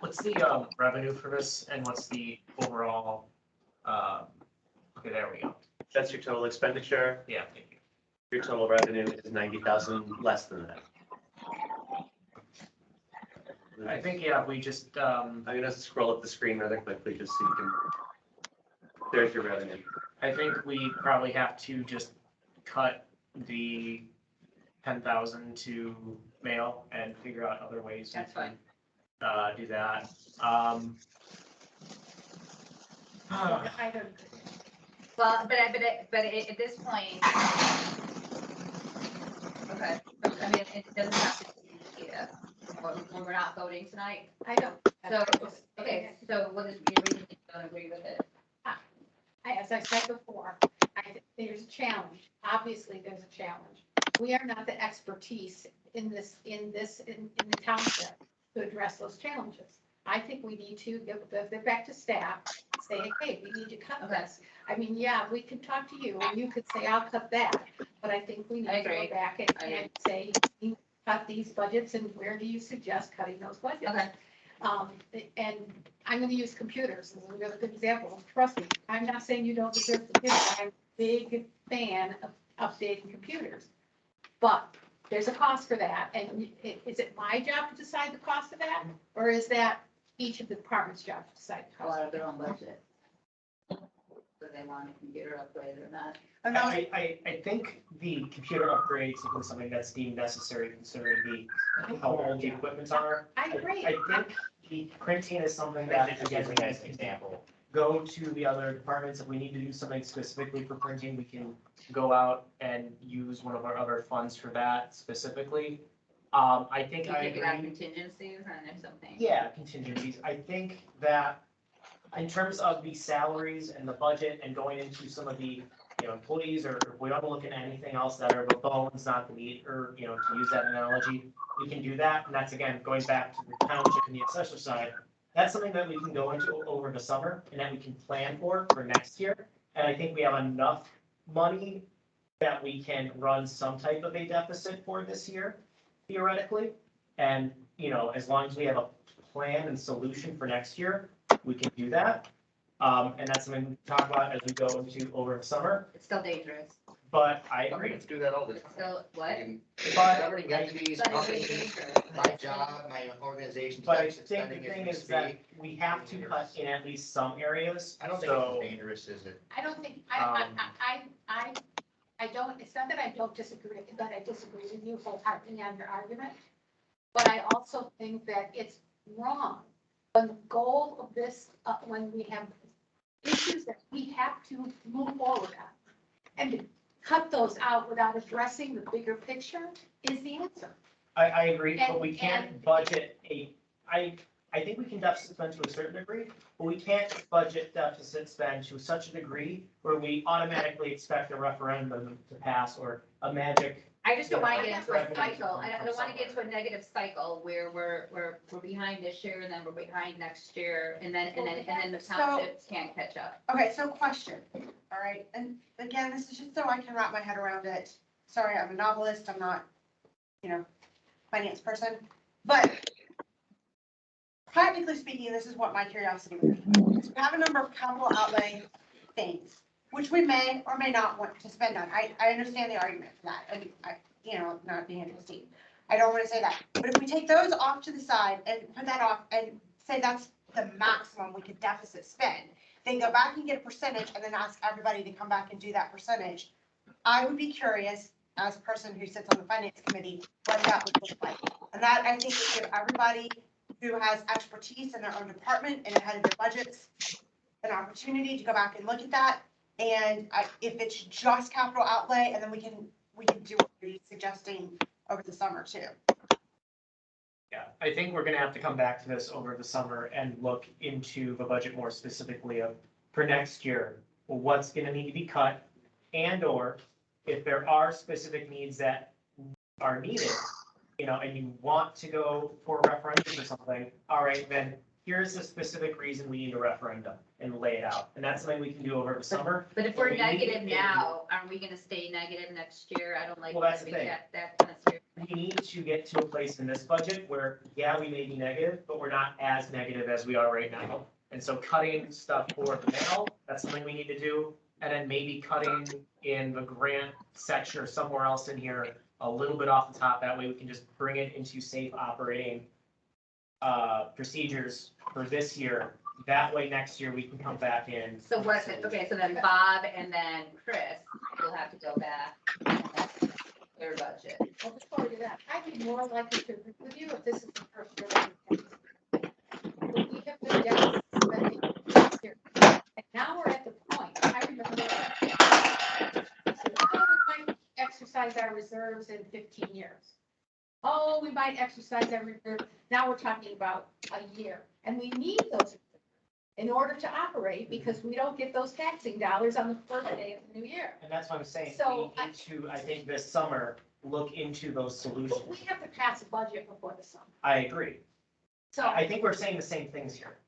revenue for this, and what's the overall? Okay, there we go. That's your total expenditure. Yeah, thank you. Your total revenue is 90,000 less than that. I think, we just, I'm gonna scroll up the screen rather quickly just so you can. There's your revenue. I think we probably have to just cut the 10,000 to mail and figure out other ways. That's fine. Do that. I don't, Well, but at this point, okay, I mean, it doesn't have to be, when we're not voting tonight. I don't. So, okay, so what is your reason you don't agree with it? As I said before, there's a challenge. Obviously, there's a challenge. We are not the expertise in the township to address those challenges. I think we need to get back to staff, say, hey, we need to cut this. I mean, yeah, we could talk to you and you could say, I'll cut that, but I think we need to go back and say, cut these budgets, and where do you suggest cutting those budgets? Okay. And I'm gonna use computers as a really good example. Trust me, I'm not saying you don't deserve computers. I'm a big fan of updating computers. But there's a cost for that, and is it my job to decide the cost of that? Or is that each of the department's job to decide the A cost? lot of their own budget. Do they want a computer upgrade or not? I think the computer upgrades is something that's deemed necessary considering how old the equipment are. I agree. I think the printing is something that, again, as an example, go to the other departments. If we need to do something specifically for printing, we can go out and use one of our other funds for that specifically. I think I You take it out agree. contingencies and or something? Yeah, contingencies. I think that in terms of the salaries and the budget and going into some of the, employees, or if we want to look at anything else that are the bones, not the meat, or, to use that analogy, we can do that. And that's, again, going back to the township and the assessor side. That's something that we can go into over the summer and that we can plan for next year. And I think we have enough money that we can run some type of a deficit for this year, theoretically. And, as long as we have a plan and solution for next year, we can do that. And that's something we talk about as we go into over the summer, It's still dangerous. but I agree. Let's do that all the It's time. still, what? But, Governing entities, But it's companies, dangerous. my job, my organization. but I spending think the as thing we is that speak. we have to cut in at least some areas. I don't think So, it's dangerous, is it? I don't think, I don't, it's not that I don't disagree, that I disagree with you wholeheartedly on your argument. But I also think that it's wrong. When the goal of this, when we have issues that we have to move forward on, and to cut those out without addressing the bigger picture is the answer. I agree, but we And- can't and- budget I think we can deficit spend to a certain degree, but we can't budget deficit spend to such a degree where we automatically expect a referendum to pass or a magic. I just don't want to get into a Revenue cycle. I from don't want to get into somewhere. a negative cycle where we're behind this year and then we're behind next year and then the So- townships can't catch up. Okay, so question, all right, and again, this is just so I can wrap my head around it. Sorry, I'm a novelist, I'm not, finance person, but practically speaking, this is what my curiosity would be. So we have a number of capital outlay things. which we may or may not want to spend on. I understand the argument for that, and not being interested. I don't want to say that, but if we take those off to the side and put that off and say that's the maximum we could deficit spend, then go back and get a percentage and then ask everybody to come back and do that percentage. I would be curious, as a person who sits on the finance committee, what that would look like. And that, I think, would give everybody who has expertise in their own department and ahead of their budgets an opportunity to go back and look at that. And if it's just capital outlay, and then we can do what you're suggesting over the summer too. Yeah, I think we're gonna have to come back to this over the summer and look into the budget more specifically of, for next year, what's gonna need to be cut, and or if there are specific needs that are needed, and you want to go for a referendum or something, all right, then here's the specific reason we need a referendum and lay it out. And that's something we can do over the summer. But if But we're we need to negative be- now, aren't we gonna stay negative next year? I don't like. Well, that's the having thing. that kind of spirit. We need to get to a place in this budget where, yeah, we may be negative, but we're not as negative as we are right now. And so cutting stuff for the mail, that's something we need to do. And then maybe cutting in the grant section or somewhere else in here a little bit off the top. That way we can just bring it into safe operating procedures for this year. That way next year we can come back in. So what, okay, so then Bob and then Chris will have to go back and that's their budget. Well, before we do that, I'd be more likely to agree with you if this is the first year. But we have been deficit spending this year. And now we're at the point, I remember. So, oh, we might exercise our reserves in 15 years. Oh, we might exercise our reserve. Now we're talking about a year. And we need those in order to operate because we don't get those taxing dollars on the first day of the new year. And that's what I'm saying. So We need to, I think this summer, look into those solutions. But we have to pass a budget before the summer. I agree. So I think we're saying the same things here.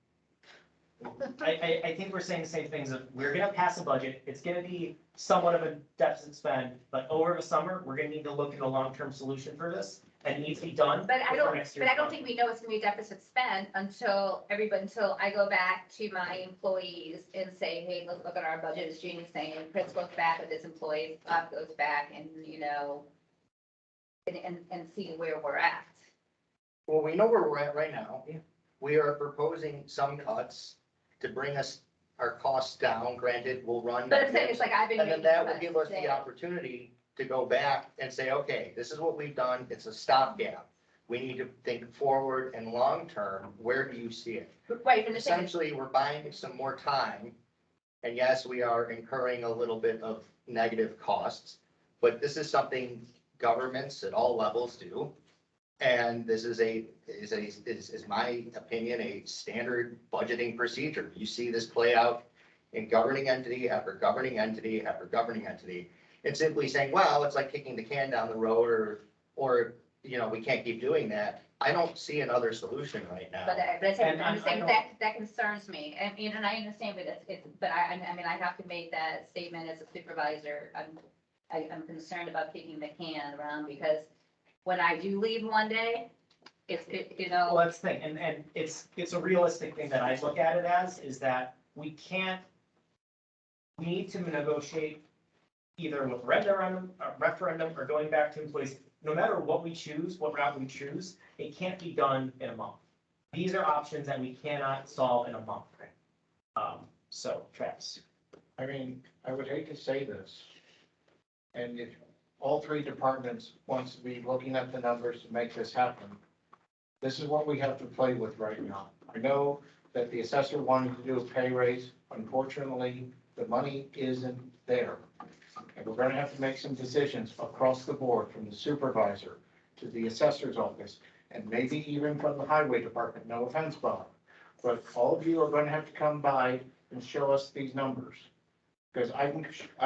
I think we're saying the same things of, we're gonna pass a budget, it's gonna be somewhat of a deficit spend, but over the summer, we're gonna need to look at a long-term solution for this, and it needs to be done But I before don't, next but year's I don't budget. think we know it's gonna be a deficit spend until I go back to my employees and say, hey, look at our budget, as Jeannie's saying, Chris goes back with his employees, Bob goes back and, and see where we're at. Well, we know where we're at right now. We are proposing some cuts to bring us our costs down. Granted, we'll run. But I'm saying, it's like I've been. And then making that will cuts give us today. the opportunity to go back and say, okay, this is what we've done. It's a stopgap. We need to think forward and long-term. Where do you see it? Right, and the thing is, Essentially, we're buying some more time. And yes, we are incurring a little bit of negative costs, but this is something governments at all levels do. And this is my opinion, a standard budgeting procedure. You see this play out in governing entity after governing entity after governing entity. It's simply saying, well, it's like kicking the can down the road or, we can't keep doing that. I don't see another solution right now. but I said, And I'm I saying don't- that concerns me, and I understand, but I have to make that statement as a supervisor. I'm concerned about kicking the can around because when I do leave one day, Well, that's the thing, and it's a realistic thing that I look at it as, is that we need to negotiate either with referendum or going back to employees. No matter what we choose, what route we choose, it can't be done in a month. These are options that we cannot solve in a month. So, Travis. I mean, I would hate to say this. And if all three departments wants to be looking at the numbers to make this happen, this is what we have to play with right now. I know that the assessor wanted to do a pay raise. Unfortunately, the money isn't there. And we're gonna have to make some decisions across the board, from the supervisor to the assessor's office, and maybe even from the highway department, no offense, Bob. But all of you are gonna have to come by and show us these numbers. Because I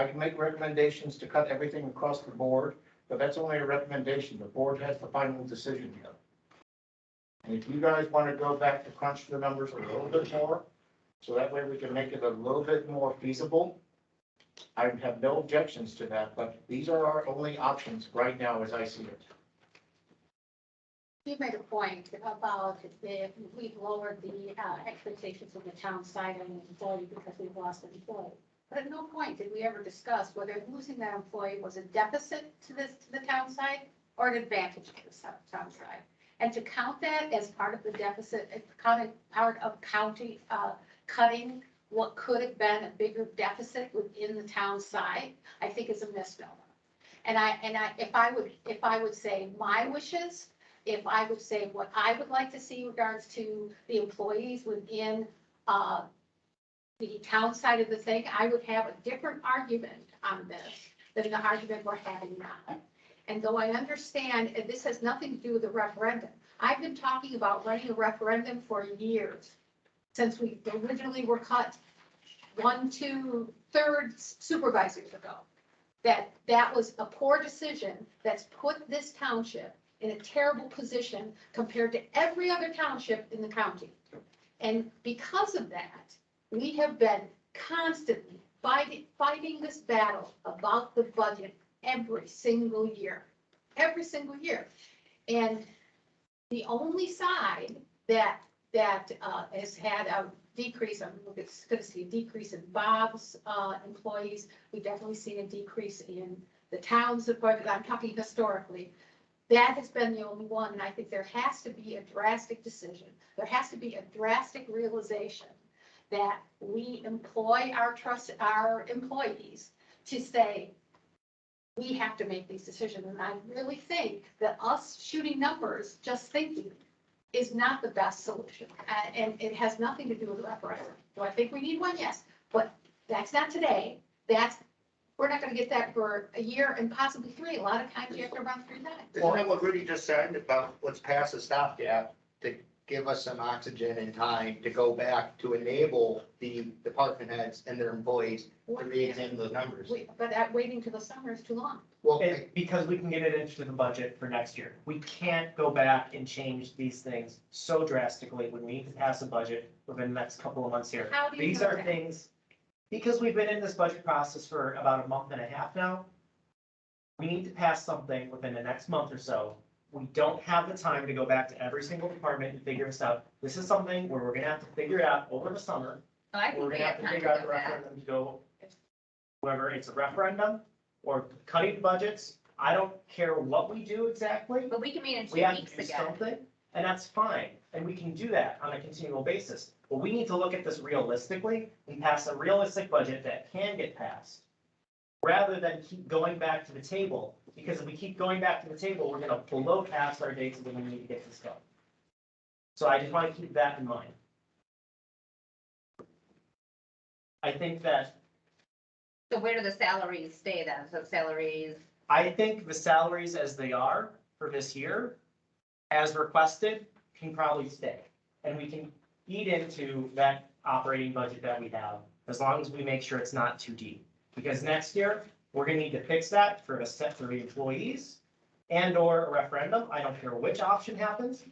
can make recommendations to cut everything across the board, but that's only a recommendation. The board has the final decision here. And if you guys want to go back to crunch the numbers a little bit more, so that way we can make it a little bit more feasible, I have no objections to that, but these are our only options right now as I see it. you made a point about if we've lowered the expectations of the town side on the employee because we've lost an employee. But at no point did we ever discuss whether losing that employee was a deficit to the town side or an advantage to the town side. And to count that as part of the deficit, part of county, cutting what could have been a bigger deficit within the town side, I think is a misnomer. And if I would say my wishes, if I would say what I would like to see in regards to the employees within, the town side of the thing, I would have a different argument on this than the argument we're having now. And though I understand, and this has nothing to do with the referendum, I've been talking about running a referendum for years, since we originally were cut 1, 2, 3 supervisors ago. That was a poor decision that's put this township in a terrible position compared to every other township in the county. And because of that, we have been constantly fighting this battle about the budget every single year. And the only side that has had a decrease, I'm going to see a decrease in Bob's employees. We've definitely seen a decrease in the towns, I'm talking historically. That has been the only one, and I think there has to be a drastic decision. There has to be a drastic realization that we employ our employees to say, we have to make these decisions. And I really think that us shooting numbers, just thinking, is not the best solution. And it has nothing to do with the referendum. Do I think we need one? Yes, but that's not today. We're not gonna get that for a year and possibly 3. A lot of times you have to run 3 times. Isn't that what Rudy just said about let's pass a stopgap to give us some oxygen and time to go back to enable the department heads and their employees to re-examine those numbers? But that waiting till the summer is too long. Well, Because we can get it into the budget for next year. We can't go back and change these things so drastically when we need to pass a budget within the next couple of months here. How do you These know are that? things, because we've been in this budget process for about a month and a half now. We need to pass something within the next month or so. We don't have the time to go back to every single department and figure this out. This is something where we're gonna have to figure it out over the summer. I think We're we gonna have have to time to figure out go the back. referendum to go, whether it's a referendum or cutting budgets. I don't care what we do exactly. But we can meet in We 2 have weeks to do again. something, and that's fine, and we can do that on a continual basis. But we need to look at this realistically and pass a realistic budget that can get passed, rather than keep going back to the table, because if we keep going back to the table, we're gonna blow past our dates when we need to get this done. So I just want to keep that in mind. I think that, So where do the salaries stay then? So salaries, I think the salaries as they are for this year, as requested, can probably stay. And we can eat into that operating budget that we have, as long as we make sure it's not too deep. Because next year, we're gonna need to fix that for the employees and or a referendum. I don't care which option happens,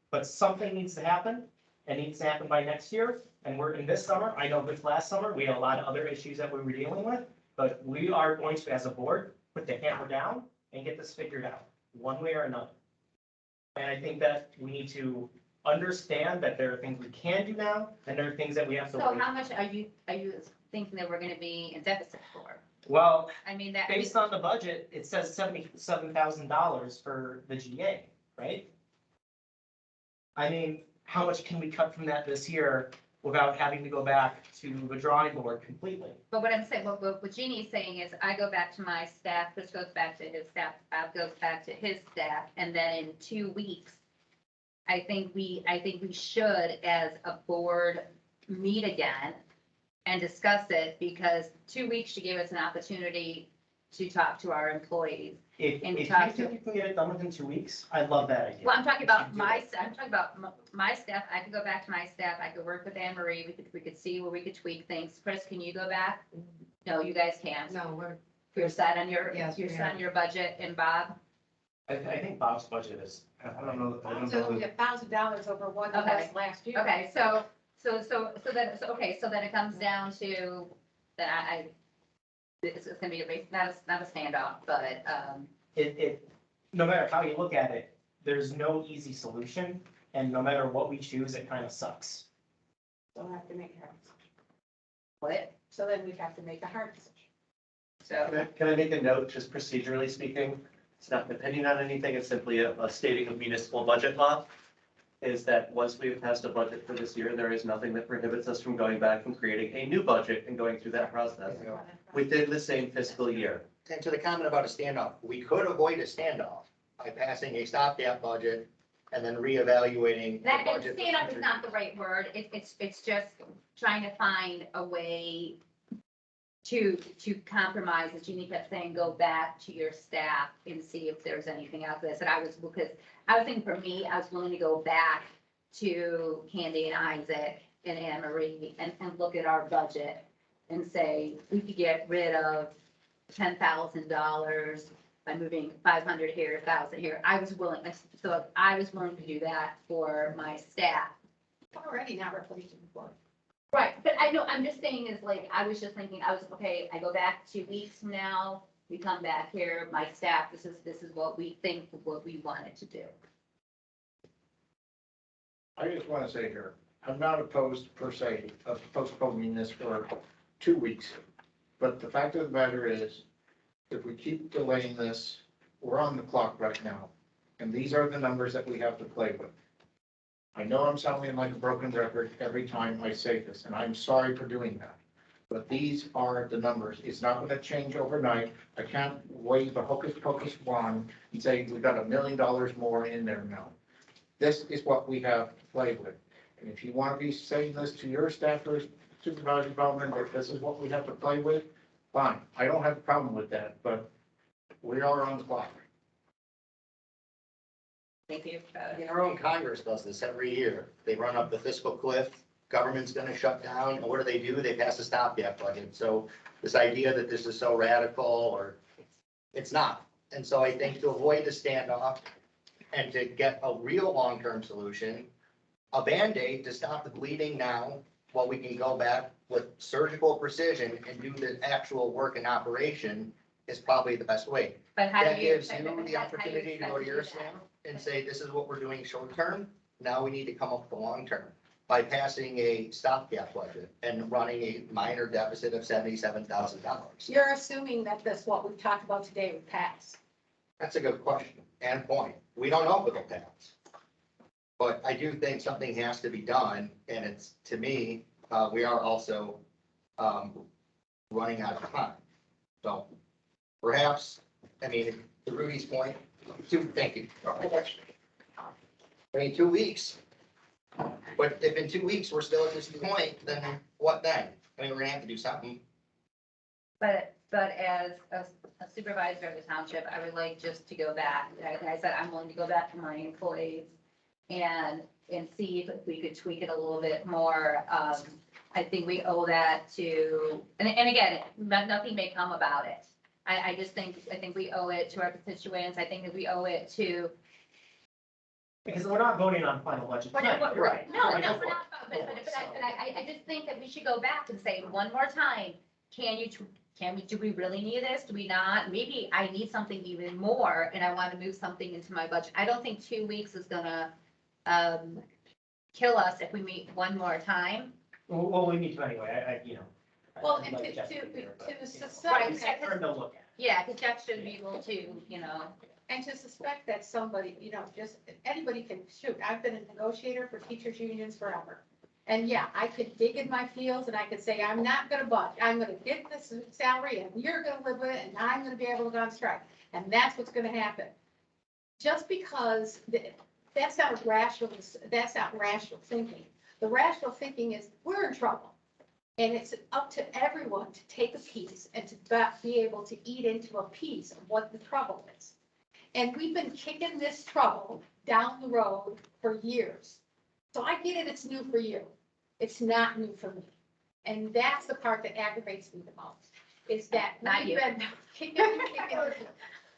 but something needs to happen and needs to happen by next year. And we're in this summer, I know this last summer, we had a lot of other issues that we were dealing with, but we are going to, as a board, put the hammer down and get this figured out, one way or another. And I think that we need to understand that there are things we can do now, and there are things that we have to so wait. how much are you thinking that we're gonna be in deficit for? Well, I mean, that. based on the budget, it says $77,000 for the GA, right? I mean, how much can we cut from that this year without having to go back to the drawing board completely? But what I'm saying, what Jeannie's saying is I go back to my staff, Chris goes back to his staff, Bob goes back to his staff, and then in 2 weeks, I think we should, as a board, meet again and discuss it, because 2 weeks should give us an opportunity to talk to our employees. If And you talk think you can get it done within 2 weeks, I love that idea. Well, I'm talking about Do my, it. I'm talking about my staff, I could go back to my staff, I could work with Anne Marie, we could see where we could tweak things. Chris, can you go back? No, you guys can't. No, we're, You're set on your, Yes, you're we set on your budget, and Bob? I think Bob's budget is, I don't know. It's only $1,000 over what it Okay. was last year. Okay, so then it comes down to, that it's gonna be not a standoff, but, No matter how you look at it, there's no easy solution, and no matter what we choose, it kind of sucks. Don't have to make it. What? So then we'd have to make a hard decision. So, Can I make a note, just procedurally speaking? It's not an opinion on anything, it's simply a stating of municipal budget law. Is that once we've passed a budget for this year, there is nothing that prohibits us from going back and creating a new budget and going through that process within the same fiscal year. And to the comment about a standoff, we could avoid a standoff by passing a stopgap budget and then reevaluating the that, and budget. stand up is not the right word. It's just trying to find a way to compromise, as Jeannie kept saying, go back to your staff and see if there's anything out there. Because I was thinking for me, I was willing to go back to Candy and Isaac and Anne Marie and look at our budget and say, we could get rid of $10,000 by moving 500 here, 1,000 here. I was willing to do that for my staff. Already not replacing the board. Right, but I know, I'm just saying is like, I was just thinking, okay, I go back 2 weeks from now, we come back here, my staff, this is what we think, what we wanted to do. I just want to say here, I'm not opposed per se of postponing this for 2 weeks. But the fact of the matter is, if we keep delaying this, we're on the clock right now. And these are the numbers that we have to play with. I know I'm sounding like a broken record every time I say this, and I'm sorry for doing that. But these are the numbers. It's not gonna change overnight. I can't wave a hocus pocus wand and say, we've got $1 million more in there now. This is what we have to play with. And if you want to be saying this to your staffers, supervisor development, that this is what we have to play with, fine. I don't have a problem with that, but we are on the clock. Thank you. Our own Congress does this every year. They run up the fiscal cliff, government's gonna shut down, and what do? They pass a stopgap budget. So this idea that this is so radical, or, it's not. And so I think to avoid the standoff and to get a real long-term solution, a Band-Aid to stop the bleeding now, while we can go back with surgical precision and do the actual work and operation, is probably the best way. But how That do you? gives you the opportunity to go to your staff and say, this is what we're doing short term. Now we need to come up with the long term by passing a stopgap budget and running a minor deficit of $77,000. You're assuming that this, what we've talked about today would pass. That's a good question and point. We don't know if it'll pass. But I do think something has to be done, and it's, to me, we are also running out of time. So perhaps, I mean, to Rudy's point, thank you. I mean, 2 weeks. But if in 2 weeks we're still at this point, then what then? I mean, we're gonna have to do something. But as a supervisor of the township, I would like just to go back, like I said, I'm willing to go back to my employees and see if we could tweak it a little bit more. I think we owe that to, and again, nothing may come about it. I think we owe it to our constituents. I think that we owe it to. Because we're not voting on final budget tonight. Right. No, we're not, but I just think that we should go back and say one more time, do we really need this? Do we not? Maybe I need something even more and I want to move something into my budget. I don't think 2 weeks is gonna, kill us if we meet one more time. Well, we need to anyway, I. Well, I'd and like to Jeff be here, but- suspect, It's hard to look at. Yeah, because Jeff should be able to, and to suspect that somebody, just, anybody can, shoot, I've been a negotiator for teachers' unions forever. And yeah, I could dig in my fields and I could say, I'm not gonna budge, I'm gonna get this salary and you're gonna live with it and I'm gonna be able to go on strike. And that's what's gonna happen. Just because, that's not rational thinking. The rational thinking is, we're in trouble. And it's up to everyone to take a piece and to be able to eat into a piece of what the trouble is. And we've been kicking this trouble down the road for years. So I get it, it's new for you. It's not new for me. And that's the part that aggravates me the most, is that Not we've you. been kicking.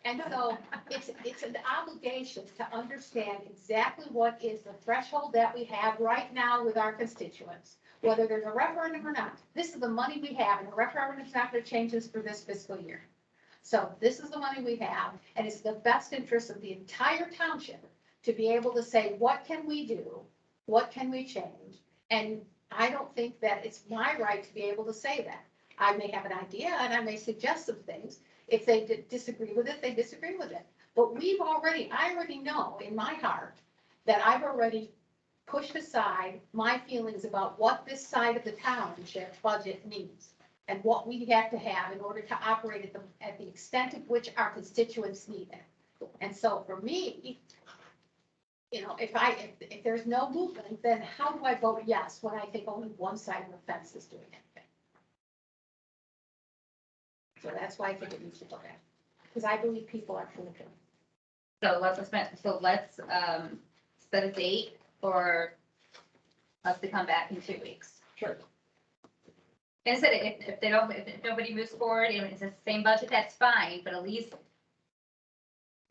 And so it's an obligation to understand exactly what is the threshold that we have right now with our constituents, whether there's a referendum or not. This is the money we have, and the referendum is not going to change this for this fiscal year. So this is the money we have, and it's the best interest of the entire township to be able to say, what can we do? What can we change? And I don't think that it's my right to be able to say that. I may have an idea and I may suggest some things. If they disagree with it, they disagree with it. But I already know in my heart that I've already pushed aside my feelings about what this side of the township budget needs and what we have to have in order to operate at the extent of which our constituents need it. And so for me, if there's no movement, then how do I vote yes when I think only one side of the fence is doing anything? So that's why I think it needs to go back, because I believe people are thinking. So let's set a date for us to come back in 2 weeks. Sure. Instead, if nobody moves forward, and it's the same budget, that's fine, but at least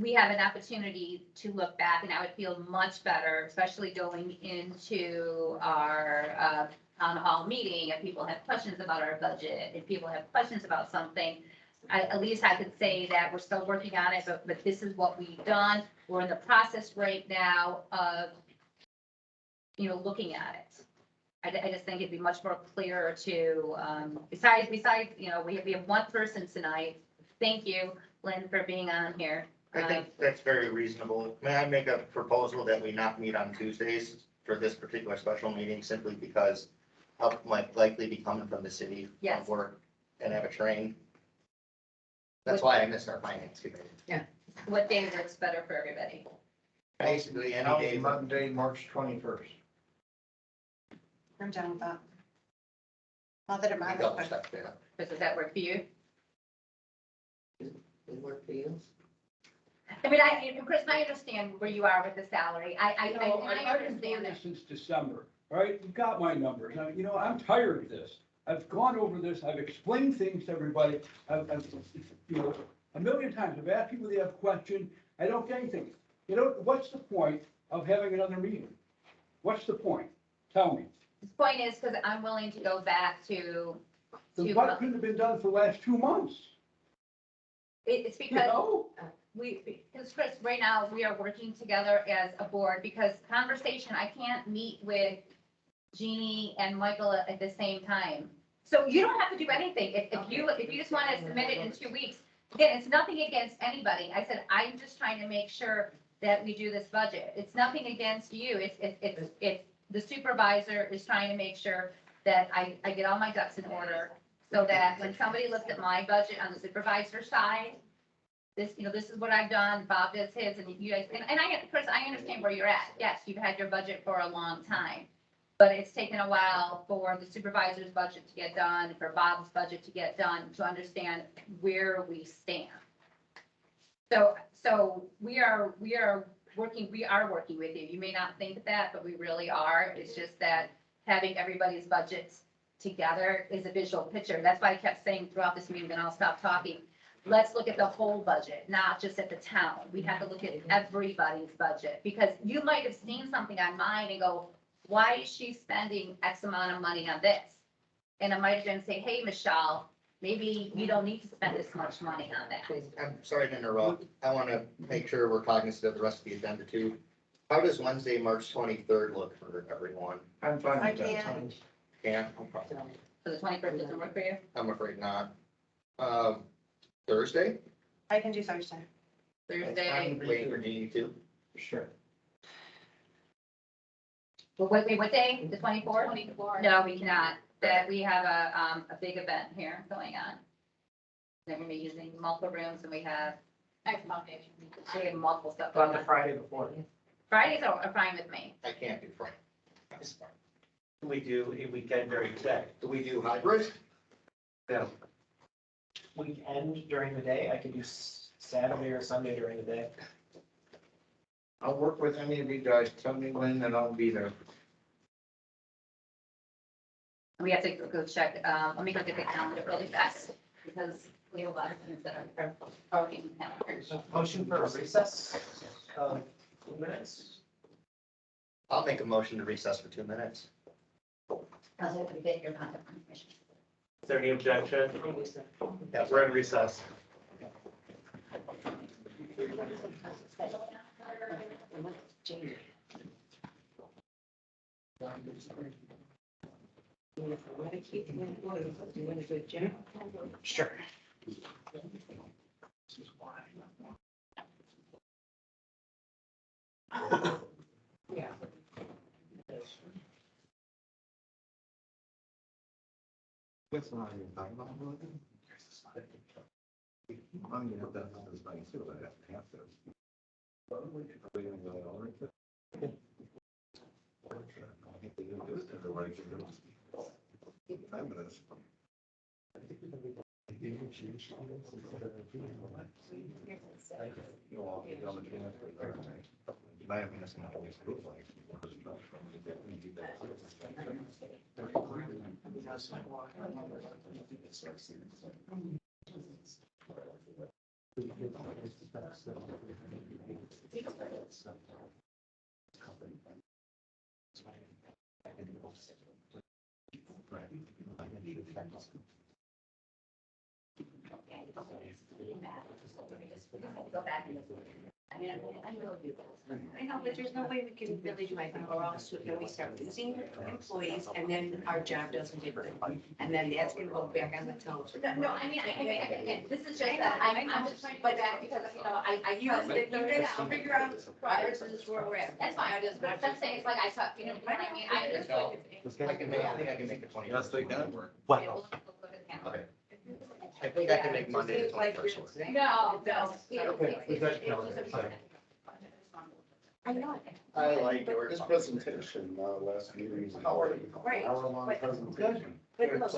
we have an opportunity to look back, and I would feel much better, especially going into our town hall meeting, if people have questions about our budget, if people have questions about something. At least I could say that we're still working on it, but this is what we've done. We're in the process right now of, looking at it. I just think it'd be much more clearer to, besides, we have one person tonight. Thank you, Lynn, for being on here. I think that's very reasonable. May I make a proposal that we not meet on Tuesdays for this particular special meeting simply because help might likely be coming from the city Yes. of work and have a train? That's why I missed our finance committee. What day works better for everybody? Basically, any day. Monday, March 21st. I'm done with that. Not that it We matters, double but check that. Does that work for you? It work for you? I mean, Chris, I understand where you are with the salary. I I've been doing understand this it. since December, all right? You've got my numbers. Now, I'm tired of this. I've gone over this. I've explained things to everybody. I've a million times. I've asked people they have questions. I don't get anything. What's the point of having another meeting? What's the point? Tell me. The point is, because I'm willing to go back to, So what couldn't have been done for the last 2 months? it's You because know? because Chris, right now, we are working together as a board, because conversation, I can't meet with Jeannie and Michael at the same time. So you don't have to do anything. If you just want to submit it in 2 weeks, again, it's nothing against anybody. I said, I'm just trying to make sure that we do this budget. It's nothing against you. It's the supervisor is trying to make sure that I get all my ducks in order, so that when somebody looks at my budget on the supervisor side, this is what I've done, Bob does his, and you guys, and Chris, I understand where you're at. Yes, you've had your budget for a long time, but it's taken a while for the supervisor's budget to get done, for Bob's budget to get done, to understand where we stand. So we are working with you. You may not think that, but we really are. It's just that having everybody's budgets together is a visual picture. That's why I kept saying throughout this meeting, and I'll stop talking. Let's look at the whole budget, not just at the town. We have to look at everybody's budget, because you might have seen something on mine and go, why is she spending X amount of money on this? And I might have been saying, hey, Michelle, maybe you don't need to spend this much money on that. I'm sorry to interrupt. I want to make sure we're cognizant of the rest of the agenda too. How does Wednesday, March 23rd look for everyone? I'm fine I with that. can't. Yeah, no problem. So the 21st doesn't work for you? I'm afraid not. Thursday? I can do Thursday. Thursday? Wait, or do you need to? Sure. Wait, what day? The 24th? 24th. No, we cannot. That we have a big event here going on. They're gonna be using multiple rooms, and we have multiple stuff On going the on. Friday before. Fridays are fine with me. I can't do Friday. That's fine. Can we do a weekend during the day? Do we do hybrid? No. Weekend during the day, I could do Saturday or Sunday during the day. I'll work with any of you guys. Tell me when and I'll be there. We have to go check, let me go get the calendar really fast, because we have a lot of things that are already in the calendar. So motion for a recess of 2 minutes. I'll make a motion to recess for 2 minutes. I'll have to get your contact information. Is there any objection? Yeah, We're in recess. Doing a good job. Sure. Yeah. What's not even talking about? I'm gonna have that on this thing too, but I have to. Are we gonna go over it? I think they do this, everybody can do it. 5 minutes. I am asking how this looks like. Go back. I know, but there's no way we can really do anything, or else then we start losing employees, and then our job doesn't get done. And then that's gonna go back on the town. No, I mean, this is just that I'm just trying to go back because, you know, I use it, I'll figure out priorities where we're at. That's fine, but I'm saying, it's like I talk, you know what I mean, I just. I think I can make it 20. Yes, they can work. Okay, we'll go to the calendar. Okay. I think I can make Monday the 21st work. No. I know. I like yours. This presentation, last meeting. Right. Hour-long presentation. But look,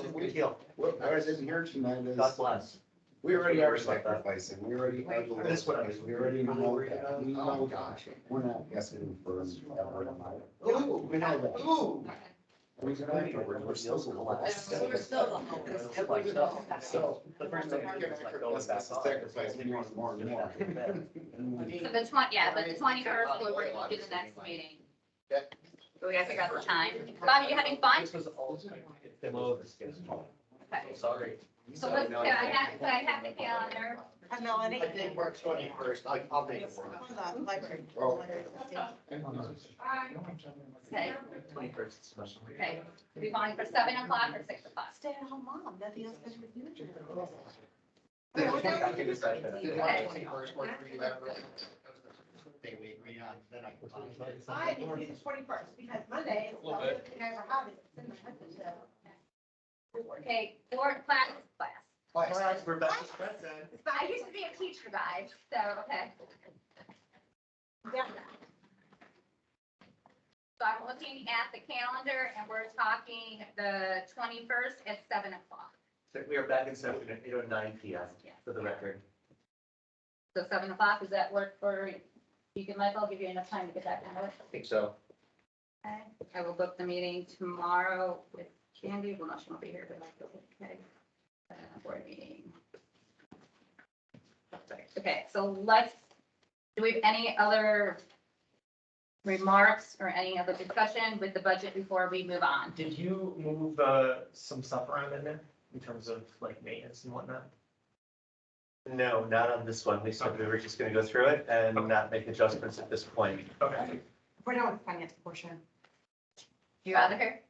What I didn't hear tonight is, God bless. we already are sacrificing, we already have the. This one. We already know that, we Oh, know, gosh. we're not asking for ever amount. We know that. We can, we're still. we're still the So the first thing I do is like go That's back the on. sacrifice, we want more and more. So the 21st, we'll do the next meeting. Okay. So we gotta figure out the time. Bob, you having fun? This was all below the schedule. Okay. Sorry. So let's, could I have the calendar? Hi, Melanie. I think works 21st. I'll make it for you. Hold on, library. Oh. Okay, 21st special. okay. We going for 7 o'clock or 6 o'clock? Stay at home mom, nothing else better to do. I can decide that. The 21st work for you, Everett? They we agree on, then I can. I can do the 21st, because Monday, is the only thing I ever have is in the message, so. Okay, board class. Class. We're back to spread then. I used to be a teacher, guys, so, okay. Yeah. So I'm looking at the calendar and we're talking the 21st at 7 o'clock. So we are back in session at 8:09 PM for the record. So 7 o'clock, does that work for you, Michael? I'll give you enough time to get that done. I think so. Okay, I will book the meeting tomorrow with Candy. Well, no, she won't be here, but okay. Board meeting. Okay, so do we have any other remarks or any other discussion with the budget before we move on? Did you move some stuff around in there in terms of like maintenance and whatnot? No, not on this one. We said we were just gonna go through it and not make adjustments at this point. Okay. We're done with the finance portion. You out of here?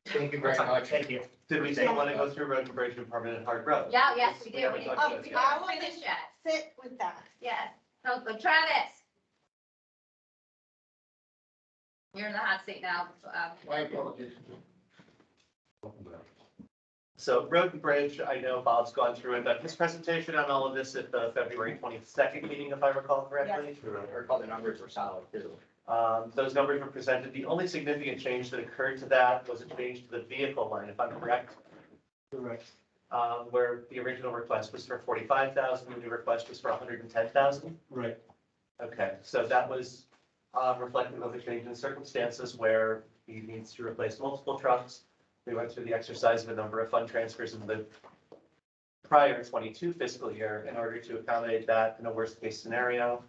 Thank you very much. Thank you. Did we say you want to go through road and bridge and permanent hard road? Yeah, yes, we We do. haven't We touched those we yet. haven't finished yet. Sit with that. Yes. So Travis. You're in the hot seat now. My apologies. So road and bridge, I know Bob's gone through it, but his presentation on all of this at the February 22nd meeting, if I recall correctly. I recall the numbers were solid too. Those numbers were presented. The only significant change that occurred to that was a change to the vehicle line, if I'm correct. Correct. Where the original request was for 45,000, the new request was for 110,000. Right. Okay, so that was reflective of a change in circumstances where he needs to replace multiple trucks. We went through the exercise of a number of fund transfers in the prior 22 fiscal year in order to accommodate that in a worst case scenario.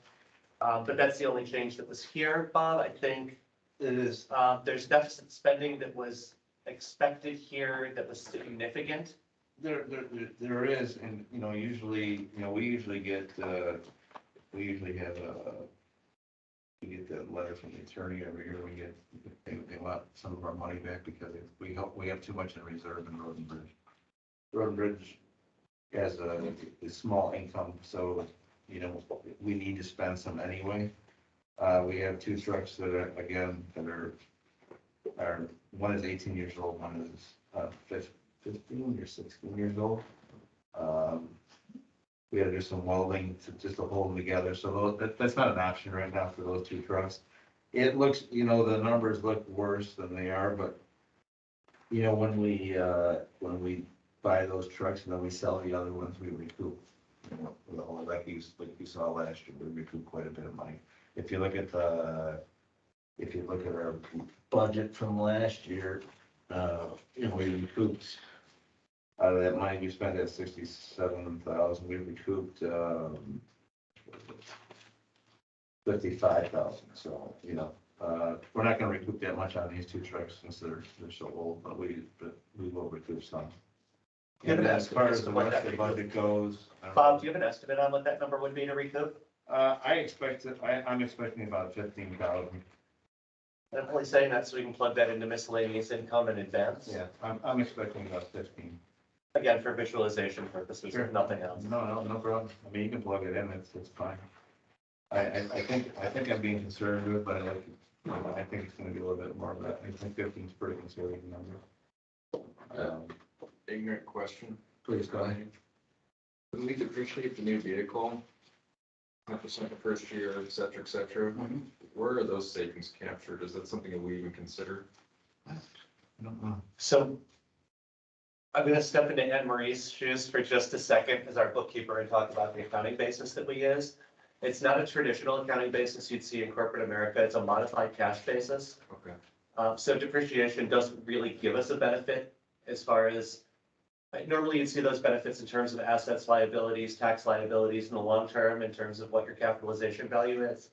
But that's the only change that was here, Bob. I think It is. there's deficit spending that was expected here that was significant. There is, and, usually, we usually get, we usually have we get that letter from the attorney every year, they want some of our money back because we have too much in reserve in Road and Bridge. Road and Bridge has a small income, so, you know, we need to spend some anyway. We have two trucks that are, again, one is 18 years old, one is 15 or 16 years old. We had to do some welding just to hold them together, so that's not an option right now for those two trucks. It looks, you know, the numbers look worse than they are, but, you know, when we buy those trucks and then we sell the other ones, we recoup. You know, like you saw last year, we recoup quite a bit of money. If you look at our budget from last year, you know, we recouped, out of that money we spent at 67,000, we recouped, 55,000. So, you know, we're not gonna recoup that much on these two trucks since they're so old, but we will recoup some. And as far as the rest of the budget goes. Bob, do you have an estimate on what that number would be to recoup? I'm expecting about 15,000. I'm only saying that so we can plug that into miscellaneous income in advance. Yeah, I'm expecting about 15. Again, for visualization purposes, Sure. if nothing else. No problem. I mean, you can plug it in, it's fine. I think I'm being conservative, but I think it's gonna be a little bit more, but I think 15 is a pretty conservative number. Ignorant question. Please go ahead. When we depreciate the new vehicle, 100% the first year, et cetera, where are those savings captured? Is that something that we even consider? I don't know. So I'm gonna step into Anne Marie's shoes for just a second as our bookkeeper and talk about the accounting basis that we use. It's not a traditional accounting basis you'd see in corporate America. It's a modified cash basis. Okay. So depreciation doesn't really give us a benefit as far as, like, normally you'd see those benefits in terms of assets, liabilities, tax liabilities in the long term in terms of what your capitalization value is.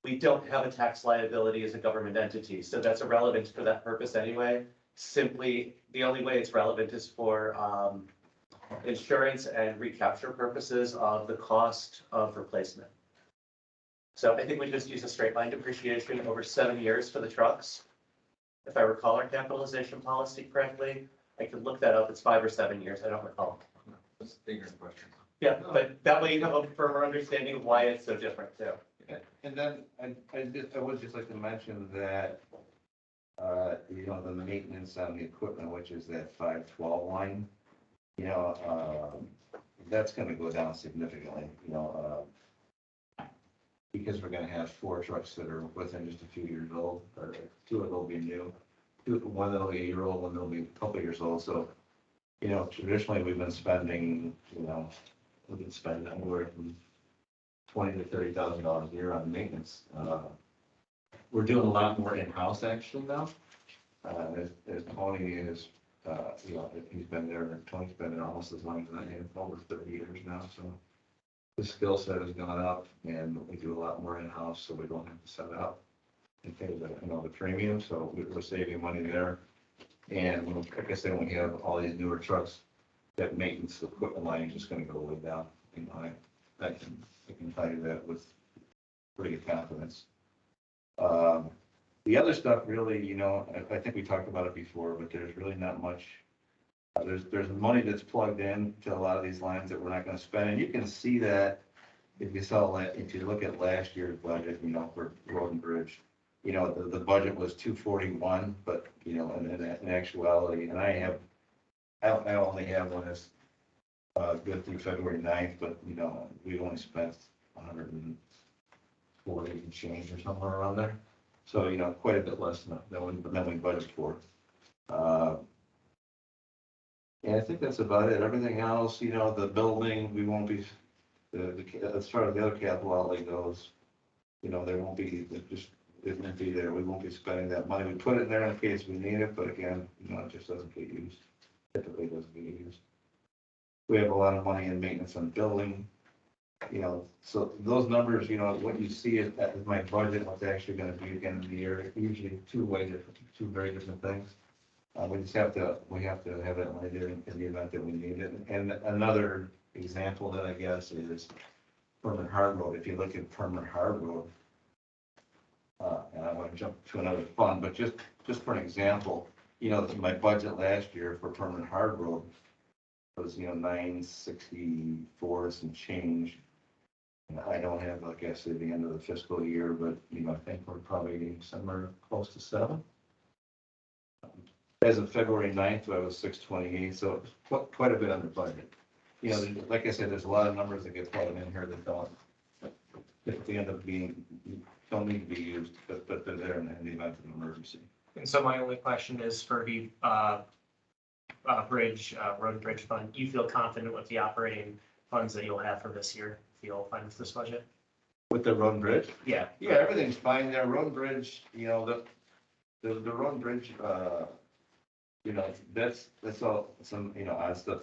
We don't have a tax liability as a government entity, so that's irrelevant for that purpose anyway. Simply, the only way it's relevant is for insurance and recapture purposes of the cost of replacement. So I think we just use a straight line depreciation over 7 years for the trucks. If I recall our capitalization policy correctly, I could look that up. It's 5 or 7 years. I don't recall. That's an ignorant question. Yeah, but that way you have a firmer understanding of why it's so different too. And then I would just like to mention that, you know, the maintenance on the equipment, which is that 512 line, you know, that's gonna go down significantly, you know, because we're gonna have 4 trucks that are within just a few years old, or 2 of them will be new. One that'll be a year old, one that'll be a couple years old, so, you know, traditionally, we've been spending, anywhere from $20,000 to $30,000 a year on maintenance. We're doing a lot more in-house actually now. As Tony is, you know, Tony's been there almost as long as I have, over 30 years now, so his skill set has gone up, and we do a lot more in-house, so we don't have to set it up and pay the premium, so we're saving money there. And like I said, when we have all these newer trucks, that maintenance equipment line is just gonna go way down. You know, I can tell you that with pretty good confidence. The other stuff really, you know, I think we talked about it before, but there's really not much. There's money that's plugged in to a lot of these lines that we're not gonna spend, and you can see that if you look at last year's budget, you know, for Road and Bridge. You know, the budget was 241, but, you know, in actuality, and I only have one that's good through February 9th, but, you know, we only spent 140 and change or somewhere around there. So, you know, quite a bit less than we budgeted for. And I think that's about it. Everything else, you know, the building, we won't be, as far as the other capital outlay goes, you know, it won't be there. We won't be spending that money. We put it there in case we need it, but again, you know, it just doesn't get used. Typically doesn't get used. We have a lot of money in maintenance on building, you know, so those numbers, you know, what you see is my budget, what's actually gonna be at the end of the year, usually two very different things. We have to have that money there in the event that we need it. And another example that I guess is Permanent Hard Road. If you look at Permanent Hard Road, And I want to jump to another fund, but just for an example, you know, my budget last year for permanent hard road was, 964 some change. And I don't have, like I said, the end of the fiscal year, but, I think we're probably somewhere close to 7. As of February 9th, I was 628, so quite a bit under budget. Like I said, there's a lot of numbers that get plugged in here that they end up don't need to be used, but they're there in the event of an emergency. And so my only question is for the road and bridge fund, do you feel confident with the operating funds that you'll have for this year? Feel fine with this budget? With the road and bridge? Yeah. Yeah, everything's fine there. Road and bridge, the road and bridge, that's all some, odd stuff,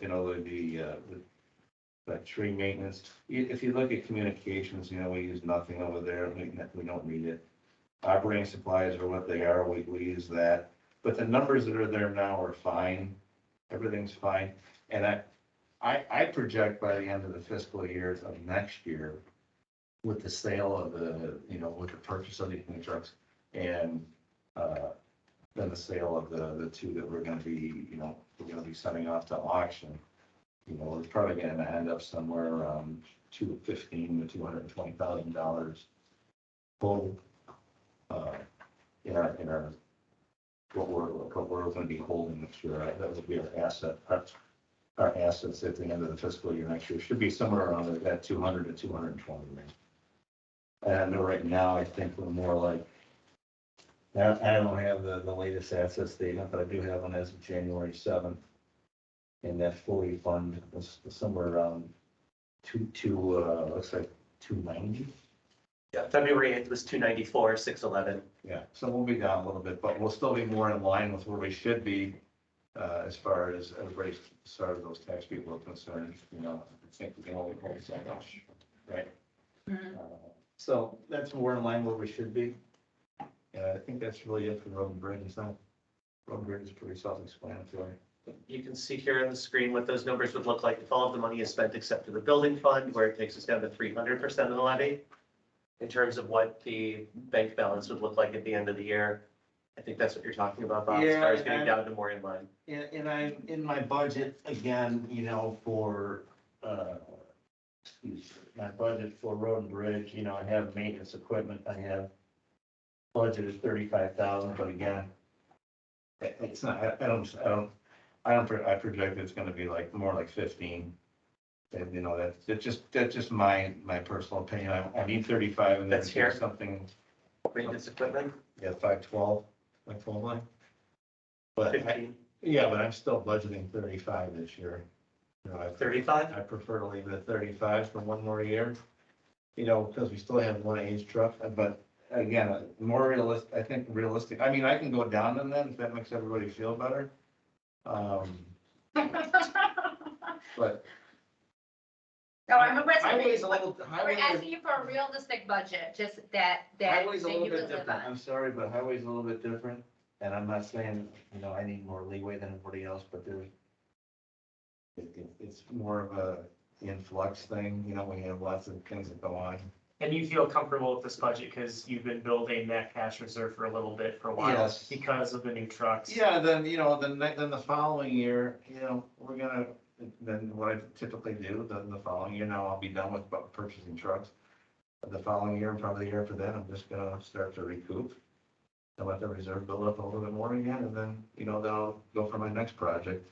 the tree maintenance. If you look at communications, we use nothing over there. We don't need it. Operating supplies are what they are. We use that. But the numbers that are there now are fine. Everything's fine. And I project by the end of the fiscal year of next year, with the sale of with the purchase of these new trucks and then the sale of the two that we're going to be, we're going to be sending off to auction. We're probably going to end up somewhere around $215,000 to $220,000 total in our what we're going to be holding next year. That would be our asset. Our assets at the end of the fiscal year next year should be somewhere around that 200 to 220 range. And right now, I think we're more like, I don't have the latest asset statement, but I do have one as of January 7th. And that 40 fund was somewhere around looks like 290. Yeah, February 8th was 294, 611. Yeah, so we'll be down a little bit, but we'll still be more in line with where we should be as far as everybody's, as far as those tax people are concerned. I think we can only hold so much, right? So that's more in line where we should be. And I think that's really it for road and bridge. Road and bridge is pretty self-explanatory. You can see here on the screen what those numbers would look like if all of the money is spent except for the building fund, where it takes us down to 300% of the levy. In terms of what the bank balance would look like at the end of the year. I think that's what you're talking about, Bob, as far as getting down to more in line. And I'm in my budget again, for, my budget for road and bridge, I have maintenance equipment, I have budgeted 35,000, but again, it's not, I project it's gonna be more like 15. And that's just my personal opinion. I need 35 and That's here. Something. Maintenance equipment, Yeah, 512, 512 line. But 15, but I'm still budgeting 35 this year. 35? I prefer to leave it at 35 for one more year. Because we still have one age truck, but again, more realistic, I think realistic. I mean, I can go down on that if that makes everybody feel better. But No, I'm highway's a aggressive. little, We're asking you for a realistic budget, just that highway's a you little can bit live different. on. I'm sorry, but highway's a little bit different. And I'm not saying, I need more leeway than everybody else, but it's more of a influx thing. We have lots of things that go on. And you feel comfortable with this budget because you've been building that cash reserve for a while Yes. because of the new trucks. Yeah, then, then the following year, we're gonna, then what I typically do, then the following year, now I'll be done with purchasing trucks. But the following year and probably the year after that, I'm just gonna start to recoup and let the reserve build up a little bit more again, and then, then I'll go for my next project,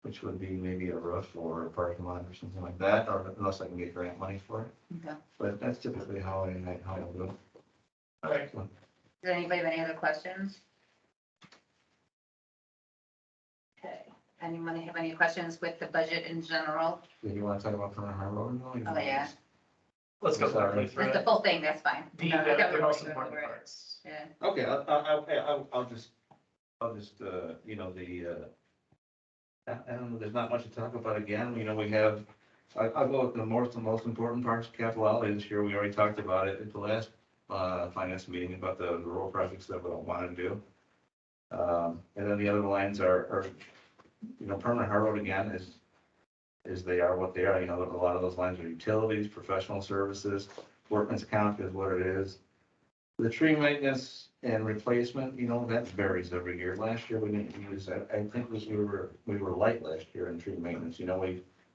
which would be maybe a roof or a parking lot or something like that, or unless I can get grant money for it. Okay. But that's typically how I do it. All right. Does anybody have any other questions? Okay, anyone have any questions with the budget in general? Do you want to talk about Permanent Harbor Road? Oh, yeah, Let's go Sorry. quickly through that's the it. full thing, that's fine. The No, I thought we the were most going important over it. parts. Yeah, Okay, I'll just, I don't know, there's not much to talk about again, we have, I'll go with the most important parts, capital outlay this year, we already talked about it at the last, finance meeting about the rural projects that we don't want to do. And then the other lines are, Permanent Harbor Road again is they are what they are, a lot of those lines are utilities, professional services, workman's comp is what it is. The tree maintenance and replacement, that varies every year. Last year, we didn't use, I think we were light last year in tree maintenance.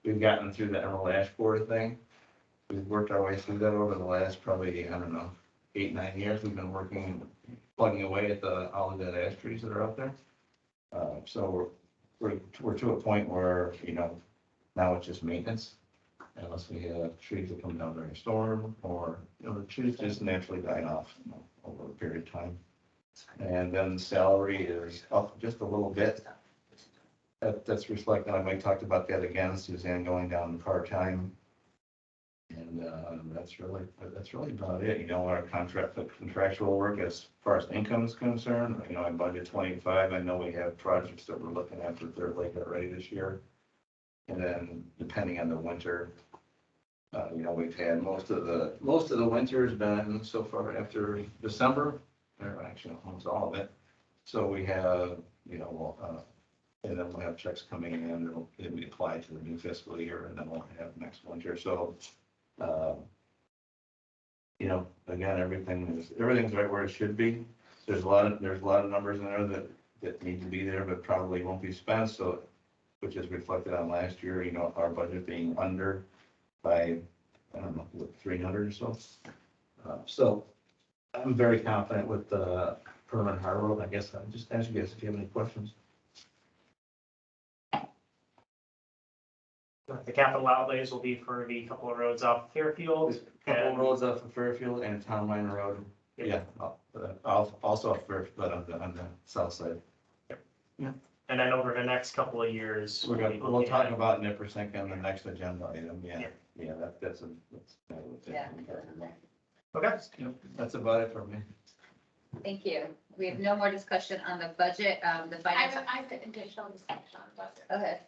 We've gotten through the emerald ash borer thing. We've worked our way through that over the last probably, I don't know, 8, 9 years. We've been plugging away at all the dead ash trees that are out there. So we're to a point where, now it's just maintenance. Unless we have trees that come down during a storm or, the trees just naturally die off over a period of time. And then the salary is up just a little bit. That's reflected, I might talked about that again, Suzanne going down to part-time. And that's really about it. Our contractual work as far as income is concerned, I budget 25. I know we have projects that we're looking at for Third Lake already this year. And then depending on the winter, we've had most of the winter has been so far after December, or actually almost all of it. So we have, and then we'll have checks coming in, it'll be applied to the new fiscal year, and then we'll have next winter. So, again, everything's right where it should be. There's a lot of numbers in there that need to be there, but probably won't be spent. So, which is reflected on last year, our budget being under by, I don't know, 300 or so. So I'm very confident with the permanent harbor road. I guess I'll just ask you guys if you have any questions. The capital outlays will be for the couple of roads off Fairfield. Couple roads off of Fairfield and Town Line Road. Yeah, also off Fairfield, but on the south side. And then over the next couple of years. We'll talk about Nippersink on the next agenda item. Yeah, that's. Okay. That's about it for me. Thank you. We have no more discussion on the budget, the I finance. have an additional discussion on budget. Okay.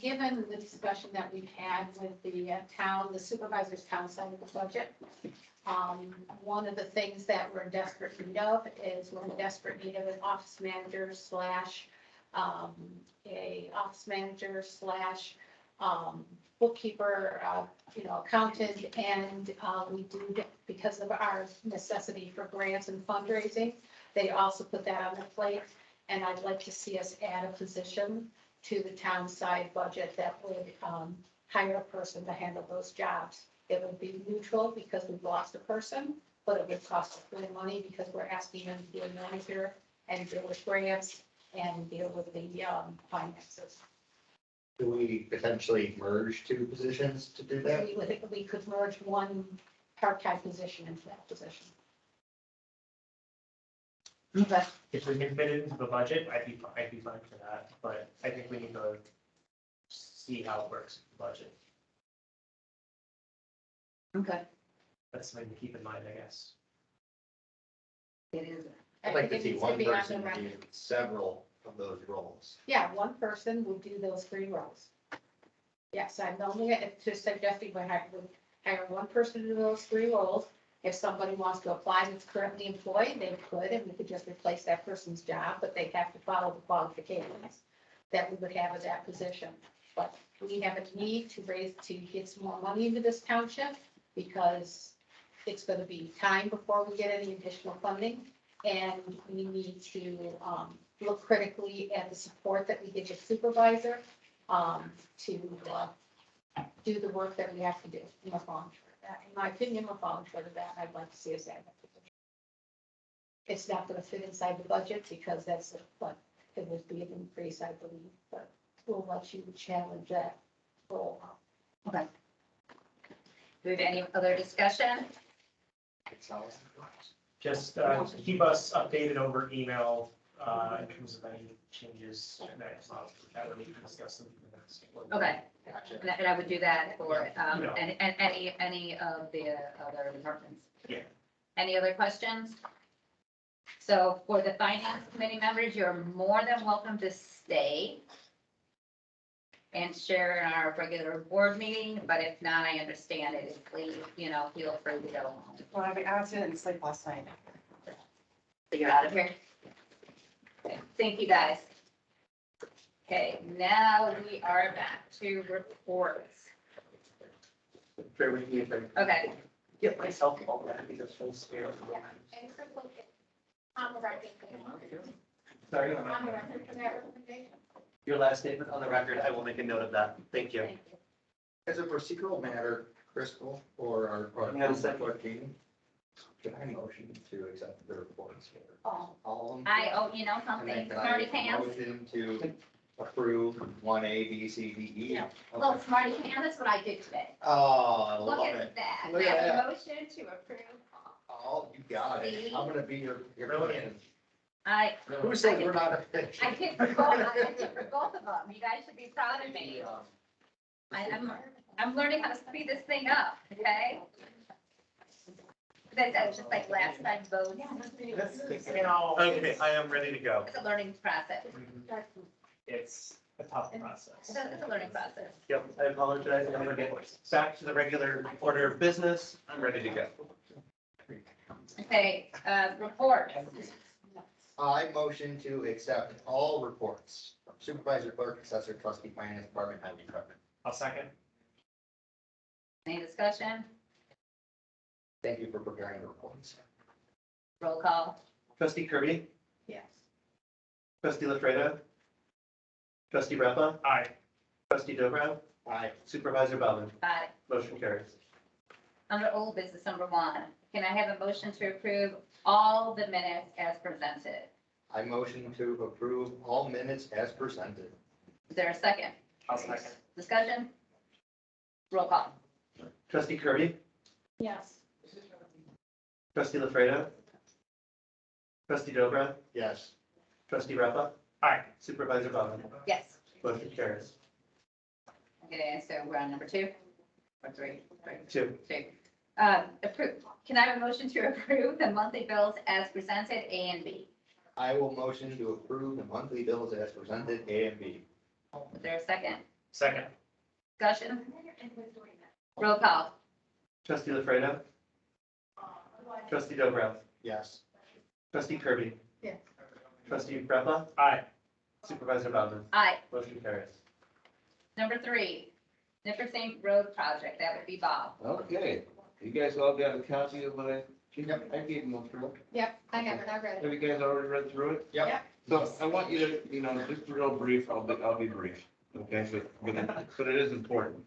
Given the discussion that we've had with the the supervisor's town side of the budget, one of the things that we're in desperate need of is we're in desperate need of an office manager slash bookkeeper, accountant, and we do, because of our necessity for grants and fundraising, they also put that on their plate. And I'd like to see us add a position to the town side budget that would hire a person to handle those jobs. It would be neutral because we've lost a person, but it would cost us really money because we're asking them to be a manager and deal with grants and deal with the finances. Do we potentially merge two positions to do that? We could merge one part-time position into that position. Okay. If we can fit it into the budget, I'd be fine for that, but I think we need to see how it works with the budget. Okay. That's something to keep in mind, I guess. It is. I'd like to It see needs one be on the person record. do several of those roles. Yeah, one person will do those 3 roles. Yes, I'm only just suggesting we hire one person to do those 3 roles. If somebody wants to apply that's currently employed, they could, and we could just replace that person's job, but they have to follow the qualifications that we would have at that position. But we have a need to get some more money into this township because it's gonna be time before we get any additional funding. And we need to, look critically at the support that we give the supervisor, to, do the work that we have to do. In my opinion, we're falling short of that. I'd like to see us add that position. It's not gonna fit inside the budget because that's what it would be an increase, I believe, but we'll let you challenge that goal. Okay. Do we have any other discussion? Just keep us updated over email in terms of any changes that we can discuss them in the next. Okay. And I would do that for, and any of the other departments. Yeah. Any other questions? So for the finance committee members, you're more than welcome to stay and share in our regular board meeting, but if not, I understand it. If leave, feel free to go home. Well, I was in sleep last night. So you're out of here. Okay, thank you, guys. Okay, now we are back to reports. Fair with you, Okay, get myself all that because full scale. And Crystal, on the record. Sorry. On the record for that recommendation. Your last statement on the record, I will make a note of that. Thank you. As a procedural matter, Crystal, or our Yeah, second. clerk Jean, can I motion to accept the reports here? Oh, All of them? you know And something, then can smarty I pants. motion to approve 1A, B, C, D, E? Yeah. Okay. Well, smarty pants, that's what I did today. Oh, I Look love at it. that. Look I at have that. a motion to approve. Oh, you got it. See? I'm gonna be your fan. I Who says we're not official? I did for both, I did for both of them. You guys should be proud of me. I'm learning how to speed this thing up, okay? That's just like last time votes. Okay, I am ready to go. It's a learning process. It's a tough process. It's a learning process. Yep, I apologize. I'm gonna get back to the regular order of business. I'm ready to go. Okay, report. I motion to accept all reports from supervisor, clerk, assessor, trustee, finance department, highway department. I'll second. Any discussion? Thank you for preparing the reports. Roll call. Trustee Kirby, Yes. trustee LaFreda, trustee Repa, Aye. trustee Dobro, Aye. supervisor Bellman. Aye. Motion carries. Under old business number 1, can I have a motion to approve all the minutes as presented? I motion to approve all minutes as presented. Is there a second? I'll second. Discussion? Roll call. Trustee Kirby, Yes. trustee LaFreda, trustee Dobro, Yes. trustee Repa, Aye. supervisor Bellman. Yes. Motion carries. Okay, so we're on number 2 or 3? 2. 2. Approve. Can I have a motion to approve the monthly bills as presented, A and B? I will motion to approve the monthly bills as presented, A and B. Is there a second? Second. Discussion? Roll call. Trustee LaFreda, trustee Dobro, Yes. trustee Kirby, Yes. trustee Repa, Aye. supervisor Bellman. Aye. Motion carries. Number 3, Nippersink Road Project. That would be Bob. Okay, you guys all got a copy of my, I gave them through. Yep, I have it, I read it. Have you guys already read through it? Yep. So I want you to, just real brief, I'll be brief, okay, but it is important.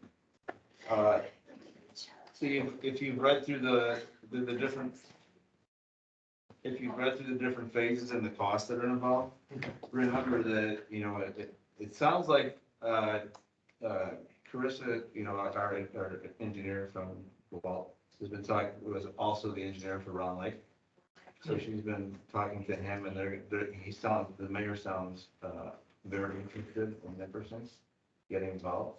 See, if you've read through the different, if you've read through the different phases and the costs that are involved, remember that, it sounds like, Carissa, our engineer from Walt, has been talking, was also the engineer for Round Lake. So she's been talking to him and the mayor sounds, very interested in Nipperson getting involved.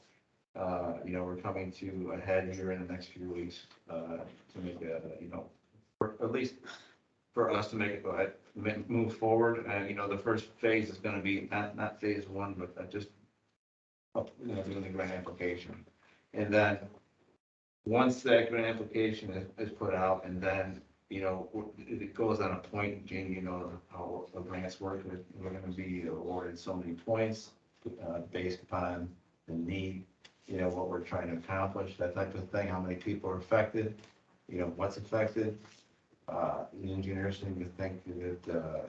We're coming to a head here in the next few weeks, to make or at least for us to make it, move forward. And, the first phase is gonna be not phase 1, but just, doing the grant application. And then, once that grant application is put out, and then, it goes on a point, Jane, how the grants work, we're gonna be awarded so many points, based upon the need, what we're trying to accomplish, that type of thing, how many people are affected, what's affected. The engineers seem to think that,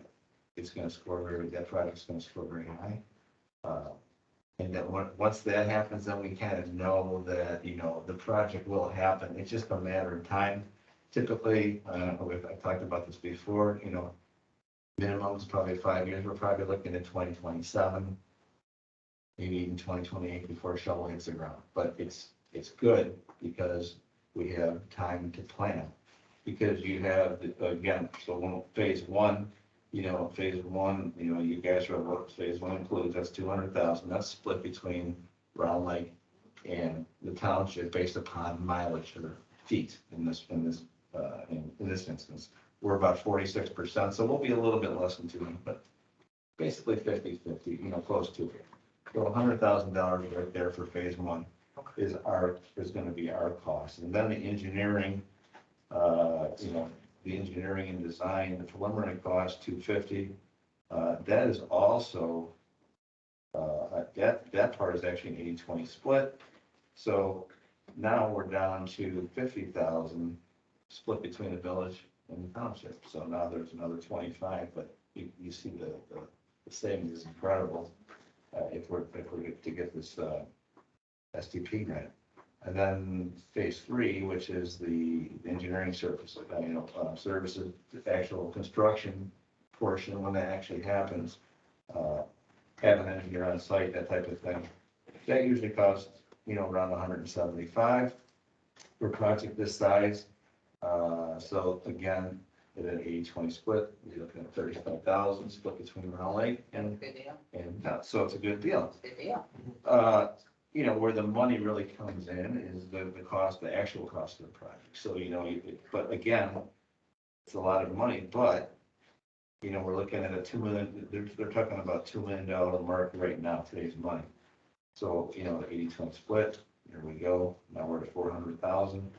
it's gonna score that project's gonna score very high. And then once that happens, then we kind of know that, the project will happen. It's just a matter of time. Typically, I've talked about this before, minimum is probably 5 years. We're probably looking at 2027, maybe even 2028 before a shovel hits the ground. But it's good because we have time to plan. Because you have, again, so phase 1, you guys are what phase 1 includes, that's 200,000, that's split between Round Lake and the township based upon mileage or feet in this instance. We're about 46%, so we'll be a little bit less than 200, but basically 50-50, close to it. So $100,000 right there for phase 1 is gonna be our cost. And then the engineering, the engineering and design, the preliminary cost, $250. That is also, that part is actually an 80-20 split. So now we're down to $50,000 split between the village and the township. So now there's another 25, but you see the savings is incredible if we're to get this STP grant. And then phase 3, which is the engineering service, services, the actual construction portion, when that actually happens, have an engineer on site, that type of thing. That usually costs, around 175 for a project this size. So again, at an 80-20 split, you're looking at 35,000 split between Round Lake and, Good deal. so it's a good deal. Good deal. Where the money really comes in is the cost, the actual cost of the project. So, but again, it's a lot of money, but, we're looking at a $2 million, they're talking about $2 million mark right now, today's money. So, the 80-20 split, here we go, now we're at 400,000.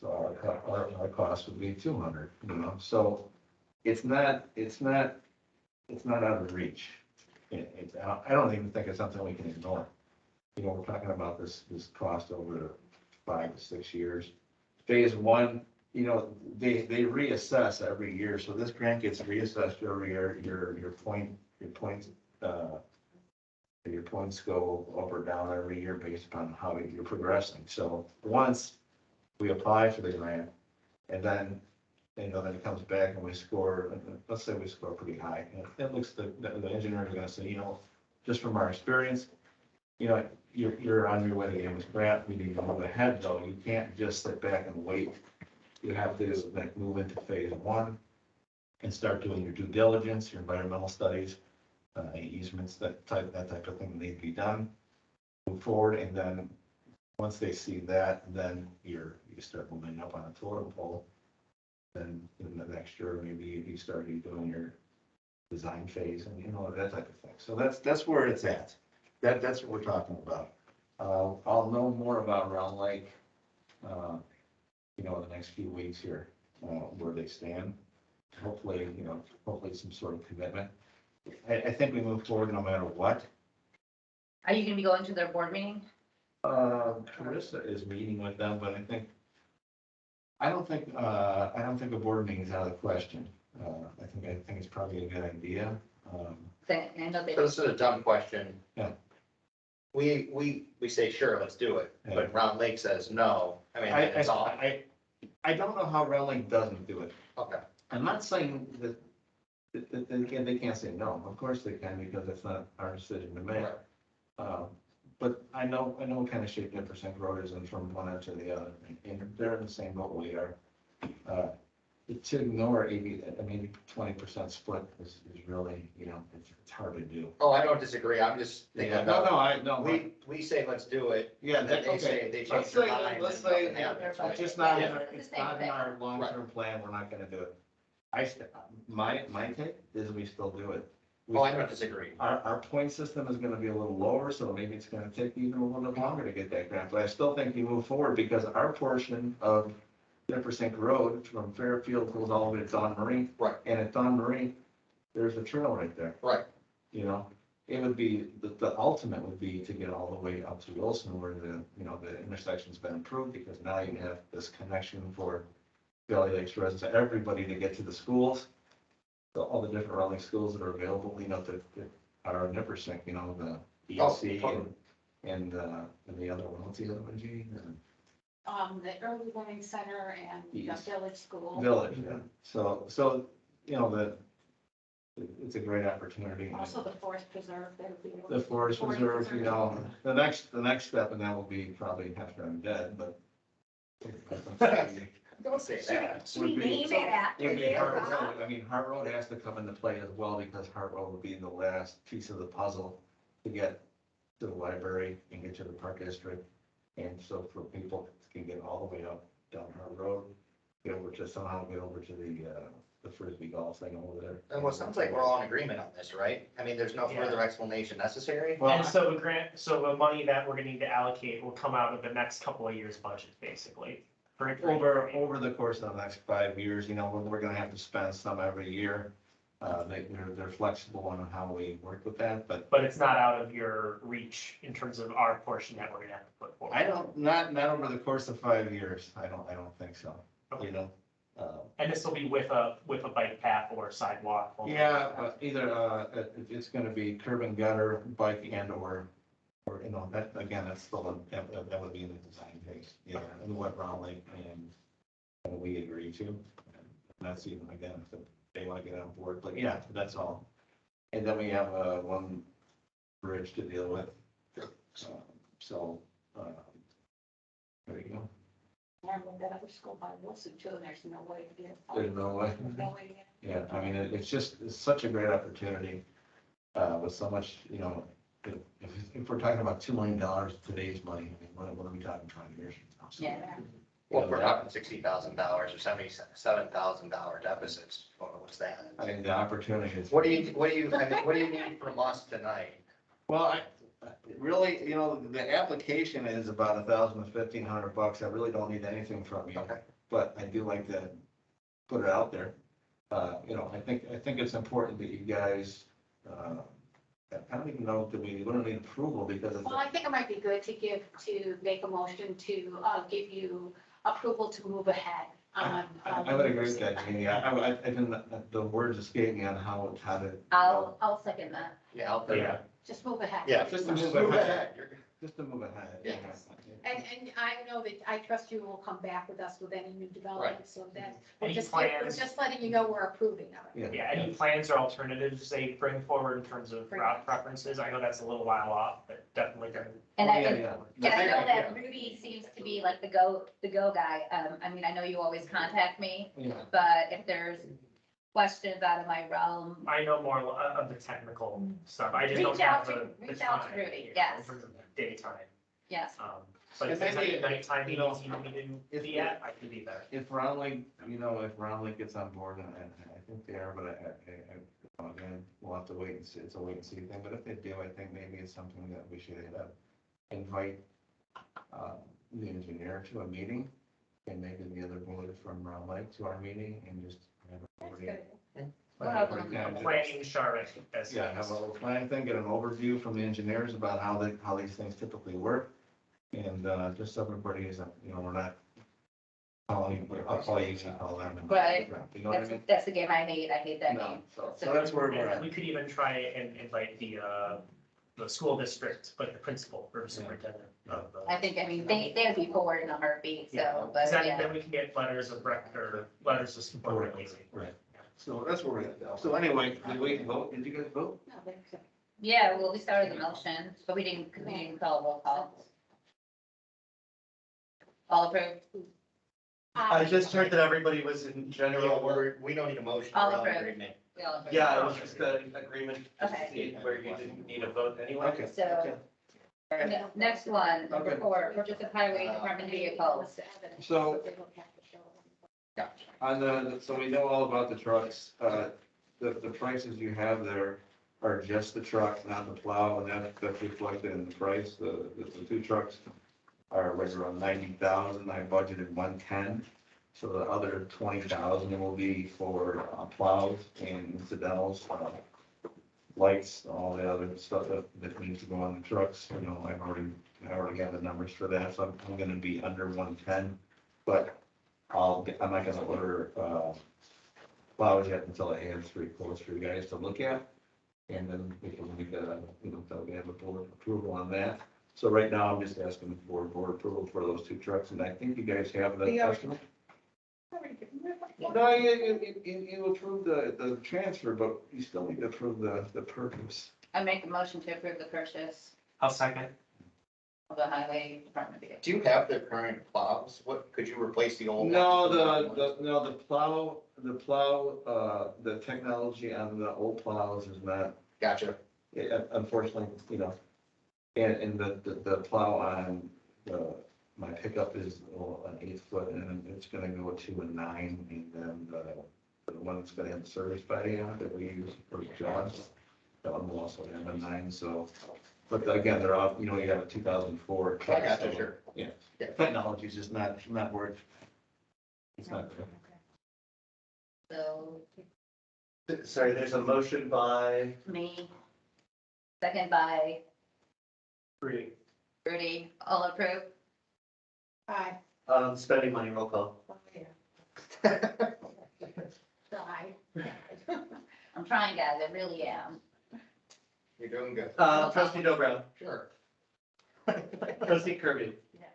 So our cost would be 200, so it's not out of reach. I don't even think it's something we can ignore. We're talking about this cost over 5 to 6 years. Phase 1, they reassess every year, so this grant gets reassessed every year. Your points go up or down every year based upon how you're progressing. So once we apply for the grant, and then then it comes back and we score, let's say we score pretty high. It looks, the engineer is gonna say, just from our experience, you're on your way to getting this grant, we need to move ahead though. You can't just sit back and wait. You have to move into phase 1 and start doing your due diligence, your environmental studies, easements, that type of thing need to be done. Move forward, and then once they see that, then you start moving up on a totem pole. Then in the next year, maybe you start doing your design phase and that type of thing. So that's where it's at. That's what we're talking about. I'll know more about Round Lake, in the next few weeks here, where they stand. Hopefully, some sort of commitment. I think we move forward no matter what. Are you gonna be going to their board meeting? Carissa is meeting with them, but I don't think a board meeting is out of the question. I think it's probably a good idea. I know they. So this is a dumb question. Yeah. We say, sure, let's do it, but Round Lake says no. I mean, it's all. I don't know how Round Lake doesn't do it. Okay. I'm not saying that they can't say no. Of course they can, because it's not our decision to make. Right. But I know what kind of shape Nipperson Road is in from one end to the other, and they're in the same boat we are. To ignore 20% split is really, it's hard to do. Oh, I don't disagree. I'm just thinking about. No. We say, let's do it. Yeah, and then they say, they change their mind. Let's and say, nothing happens, right? it's just not, it's not in our long-term plan, we're not gonna do it. My take is we still do it. Oh, I don't disagree. Our point system is gonna be a little lower, so maybe it's gonna take even a little bit longer to get that grant, but I still think you move forward, because our portion of Nipperson Road from Fairfield goes all the way to Don Marie. Right. And at Don Marie, there's a trail right there. Right. It would be, the ultimate would be to get all the way up to Wilson, where the intersection's been improved, because now you have this connection for Valley Lakes residents, everybody to get to the schools. So all the different Raleigh schools that are available, that are Nipperson, the ESC and the other one, what's the other one, G? The Early Learning Center and the Yes. Village School. Village, yeah. So, it's a great opportunity. Also the Forest Preserve. The Forest Reserve, the next step, and that will be probably after I'm dead, but. Don't say that. Should we name it after Would be you? Hart Road. Hart Road has to come into play as well, because Hart Road would be the last piece of the puzzle to get to the library and get to the Park District. And so for people can get all the way up down Hart Road, get over to the Frisbee golf thing over there. And well, it sounds like we're all in agreement on this, right? I mean, there's no further explanation necessary. And so the money that we're gonna need to allocate will come out of the next couple of years' budget, basically. Over the course of the next 5 years, we're gonna have to spend some every year. they're flexible on how we work with that, but But it's not out of your reach in terms of our portion that we're gonna have to put forward. I don't, not over the course of 5 years, I don't think so, you know? And this will be with a bike path or sidewalk. Yeah, either, it's gonna be curb and gutter, bike and or, you know, that, again, that's still, that would be in the design phase, yeah, and what Brown Lake and we agree to. And that's even, again, if they want to get on board, but yeah, that's all. And then we have, one bridge to deal with. So, there you go. And with that other school by Wilson too, and there's no way to get. There's no way. No way to get. Yeah, I mean, it's such a great opportunity, with so much, you know, if we're talking about $2 million today's money, I mean, what are we talking 20 years from now? So, Yeah. Well, if we're talking $60,000 or $77,000 deficits, what's that? I mean, the opportunity is. What do you need from us tonight? Well, I really, you know, the application is about $1,000 to $1,500. I really don't need anything from you, Okay. but I do like to put it out there. You know, I think it's important that you guys, I don't even know that we don't need approval because it's. Well, I think it might be good to make a motion to give you approval to move ahead on. I would agree with that, Jeannie. I didn't, the words escape me on how to. I'll second that. Yeah, I'll put it. Just move ahead. Yeah, Just just to move move ahead. ahead. You're- Just to move ahead. Yes. And I know that I trust you will come back with us with any new developments, so that, we're Any just, plans? we're just letting you know we're approving of it. Yeah, any plans or alternatives they bring forward in terms of route preferences? I know that's a little while off, but definitely during. And Oh, I, yeah, and yeah. I know that Rudy seems to be like the go guy. I mean, I know you always contact me, Yeah. but if there's questions out of my realm, I know more of the technical stuff. I just don't Reach out have to- the reach out to time, Rudy, you know, yes. in terms of daytime. yes. But if And there's maybe, any nighttime you know, meetings you want me to if- be at, I can be there. If Round Lake, you know, if Round Lake gets on board, and I think they are, but again, we'll have to wait and see, it's a wait and see thing, but if they do, I think maybe it's something that we should invite the engineer to a meeting, and maybe the other board from Round Lake to our meeting, and just have everybody. Planning charrette. Yeah, have a little planning thing, get an overview from the engineers about how these things typically work. And, just so everybody is, you know, we're not calling, I'll call you, you call them. Right. You know what I mean? That's the game I hate. I hate that No, game. so that's where we're And at. we could even try and invite the school district, like the principal or superintendent of the. I think, I mean, they'd be forward in a heartbeat, Yeah, so, but because then, yeah. then we can get letters of record or letters of support really easy. Right. So that's where we're at. So anyway, did we vote? Did you guys vote? No, there's- Yeah, well, we started the motion, but we didn't call a roll call. All approved? I just heard that everybody was in general. We don't need a motion. All we're all in approved. agreement. We all approved. Yeah, it was just an agreement to Okay. see where you didn't need a vote anyway. Okay. So, next one, number Okay. 4, purchase of highway department vehicles. So- They don't have to show them. On so we know all about the trucks. The prices you have there are just the truck, not the plow, and that's reflected in the price. The two trucks are right around 90,000. I budgeted 110. So the other 20,000 will be for plows and incidentals, lights, all the other stuff that needs to go on the trucks. You know, I already got the numbers for that, so I'm gonna be under 110. But I'm not gonna order plows yet until I have 3 quotes for you guys to look at. And then we can make a, you know, until we have a board approval on that. So right now, I'm just asking for board approval for those 2 trucks, and I think you guys have the estimate. No, you approve the transfer, but you still need to approve the purchase. I make a motion to approve the purchase I'll second. of the highway department vehicle. Do you have the current plows? What, could you replace the old? No, ones? the plow, the technology on the old plows is not, Gotcha. unfortunately, you know. And the plow on my pickup is an 8-foot, and it's gonna go a 2 and 9, and then the one that's gonna have the service body on it that we use for jobs, that one will also have a 9, so. But again, they're all, you know, you have a 2004. I gotcha, sure. Yeah, Yeah. technology is just not worth. It's not good. So, Sorry, there's a motion by Me. Second by Rudy. Rudy, all approve? Aye. spending money, roll call. Oh, yeah. Aye. I'm trying, guys, I really am. You're doing good. Trustee Dobrow, Sure. trustee Kirby. Yeah.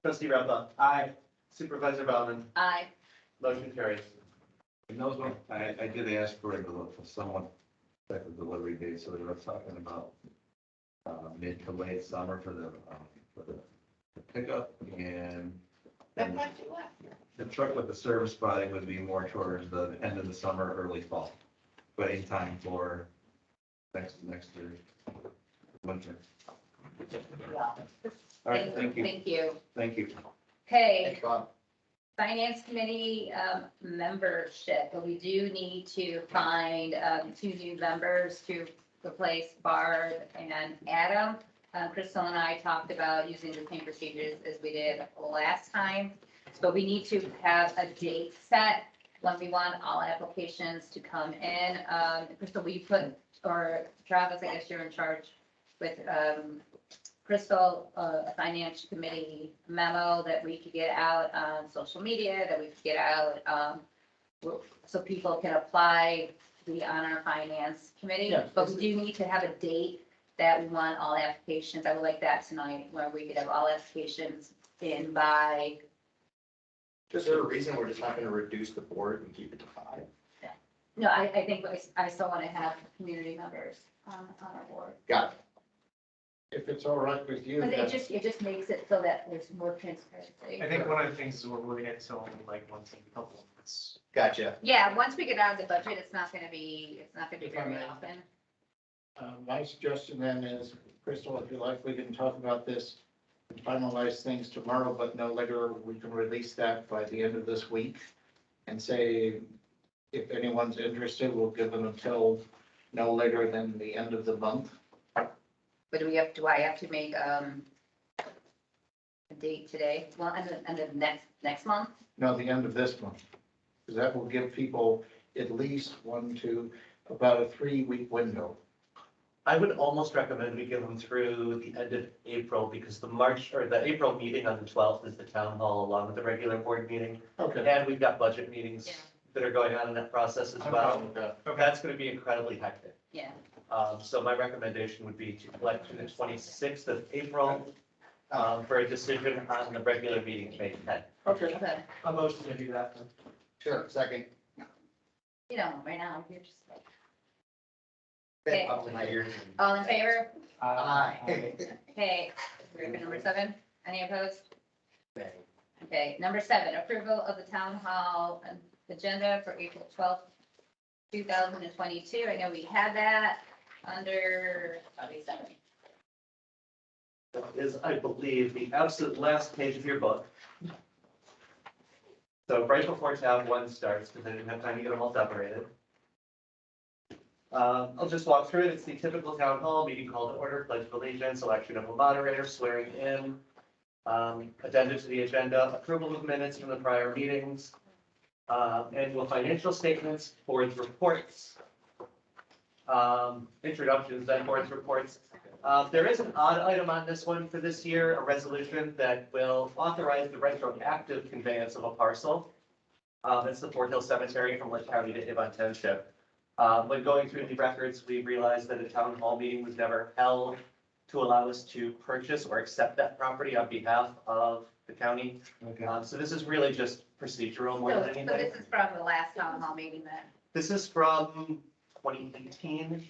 Trustee Rappa. Aye. Supervisor Bauman, Aye. motion carries. And those one, I did ask for a somewhat type of delivery date, so they were talking about mid to late summer for the pickup and the truck with the service spotting would be more towards the end of the summer, early fall, but in time for next year, winter. All right, thank you. Thank you. Thank you. Okay, Thanks, Bob. Finance Committee membership, but we do need to find 2 new members to replace Barb and Adam. Crystal and I talked about using the same procedures as we did last time. But we need to have a date set when we want all applications to come in. Crystal, will you put, or Travis, I guess you're in charge with Crystal, a finance committee memo that we could get out on social media, that we could get out so people can apply to be on our finance committee. Yes. But we do need to have a date that we want all applications. I would like that tonight, where we could have all applications in by, Is there a reason we're just not gonna reduce the board and keep it to 5? no, I think I still want to have community members on our board. Got it. If it's all right with you, But then it just makes it so that there's more transparency. I think one of the things is we're moving it to only like once in a couple of months. Gotcha. Yeah, once we get out of the budget, it's not gonna be If I very may. often. my suggestion then is, Crystal, if you like, we can talk about this, and finalize things tomorrow, but no later, we can release that by the end of this week. And say, if anyone's interested, we'll give them until no later than the end of the month. But do I have to make, a date today? Well, and then next month? No, the end of this month. Because that will give people at least about a 3-week window. I would almost recommend we give them through the end of April because the April meeting on the 12th is the town hall along with the regular board meeting. Okay. And we've got budget meetings Yeah. that are going on in that process as well. That's going to be incredibly hectic. Yeah. So my recommendation would be to collect to the 26th of April for a decision on the regular meeting, May 10th. Okay. Okay. A motion to do that. Sure, second. You know, right now, you're just like, Been Okay. up in my ears. all in favor? Aye. Okay, we're at number 7. Any opposed? Okay, number 7, approval of the town hall agenda for April 12th, 2022. I know we had that under 7. That is, I believe, the absolute last page of your book. So right before tab 1 starts, because I didn't have time to get them all separated. I'll just walk through it. It's the typical town hall meeting called to order, pledge of allegiance, election of a moderator, swearing in, addenda to the agenda, approval of minutes from the prior meetings, annual financial statements, board's reports, introductions, then board's reports. There is an odd item on this one for this year, a resolution that will authorize the retroactive conveyance of a parcel. It's the Fort Hill Cemetery from Lake County to Avon Township. When going through the records, we realized that a town hall meeting was never held to allow us to purchase or accept that property on behalf of the county. So this is really just procedural more than So anything. this is from the last town hall meeting then. This is from 2018,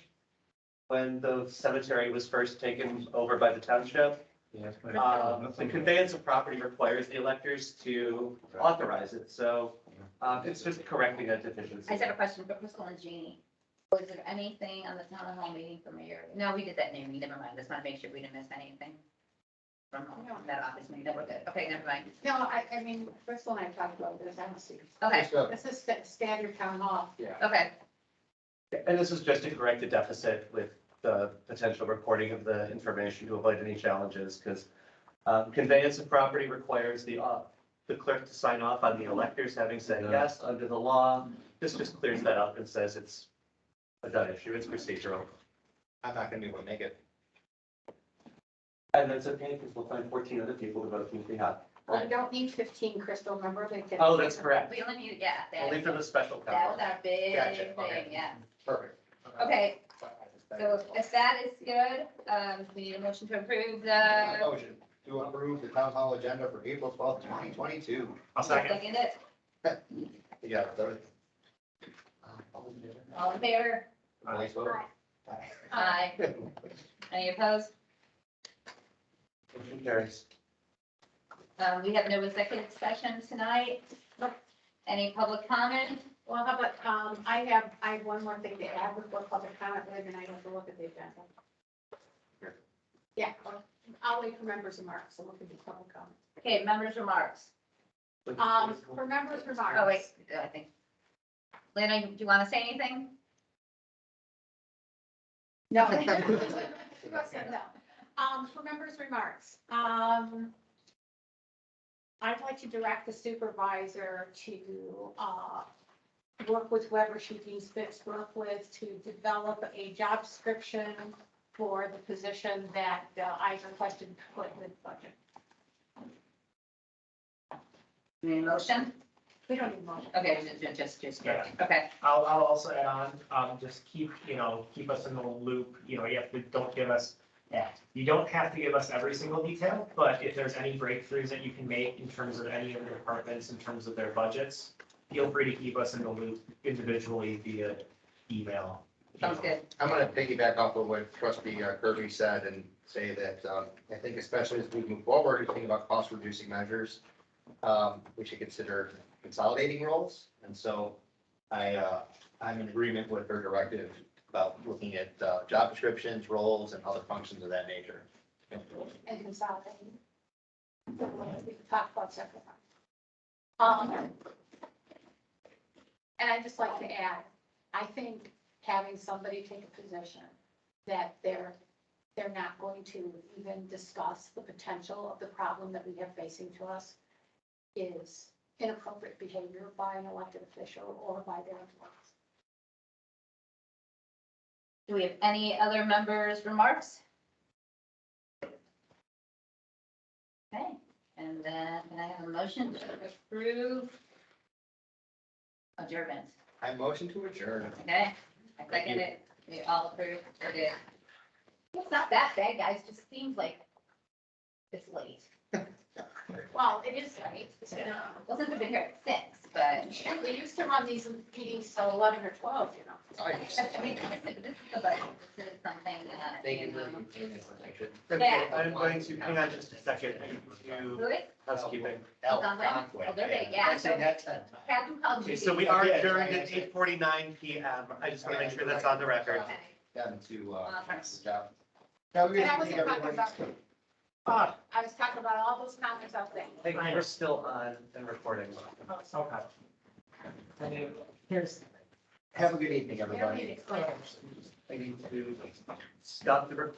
when the cemetery was first taken over by the township. The conveyance of property requires the electors to authorize it, so it's just correcting a deficiency. I just have a question for Crystal and Jeannie. Was there anything on the town hall meeting from a year? No, we did that naming, never mind. Just want to make sure we didn't miss anything from that office meeting. No, we're good. Okay, never mind. No, I mean, Crystal and I talked about this, I don't see. Okay, This is standard town hall. Yeah. okay. And this is just to correct a deficit with the potential recording of the information to avoid any challenges, because conveyance of property requires the the clerk to sign off on the electors having said yes under the law. This just clears that up and says it's a done issue, it's procedural. I'm not gonna be able to make it. And that's okay, because we'll find 14 other people to vote if we have. Well, you don't need 15, Crystal, remember they can. Oh, that's correct. We only need, yeah, Only for the special that was town. our big Gotcha, okay. thing, yeah. Perfect. Okay, so if that is good, we need a motion to approve the. Motion to approve the town hall agenda for April 12th, 2022. I'll second. Second it, Yeah, third. all in favor? Voice vote. Aye. Any opposed? Motion carries. We have no executive session tonight. Any public comment? Well, how about, I have one more thing to add before public comment, but then I have to look at the agenda. Yeah, well, I'll wait for members' remarks, so look at the public comment. Okay, members' remarks. For members' remarks. Oh, wait, I think. Lena, do you want to say anything? No. No. For members' remarks, I'd like to direct the supervisor to, work with whoever she deems fit to work with to develop a job description for the position that I requested to put in the budget. Any motion? We don't need motion. Okay, just, Yeah. okay. I'll also add on, just keep us in the loop, don't give us, you don't have to give us every single detail, but if there's any breakthroughs that you can make in terms of any of the departments, in terms of their budgets, feel free to keep us in the loop individually via email. Sounds good. I'm gonna piggyback off of what trustee Kirby said and say that, I think especially as we move forward, and think about cost reducing measures, we should consider consolidating roles. And so I'm in agreement with her directive about looking at, job descriptions, roles, and other functions of that nature. And consolidating. We can talk about separate. And I'd just like to add, I think having somebody take a position that they're not going to even discuss the potential of the problem that we have facing to us is inappropriate behavior by an elected official or by their employees. Do we have any other members' remarks? Okay, and then can I have a motion to approve adjournment? I motion to adjourn. Okay, I second it. We all approve. We're good. It's not that bad, guys. Just seems like it's late. Well, it is late. Well, since we've been here at 6, but. We used to run these meetings till 11 or 12, you know. I mean, this is the budget. This is something that. Thank you. Yeah. I'm going to, hang on just a second, Who to is? housekeeping. Oh, they're big, yeah. So Catherine called Okay, you. so we are adjourned at 8:49 PM. I just want to make sure that's on the record. Okay. Gotten to, Awesome. job. And I wasn't talking about, Ah, I was talking about all those comments out there. I think we're still on and recording. okay. And then here's, Have a good evening, everybody. I need to stop the recording.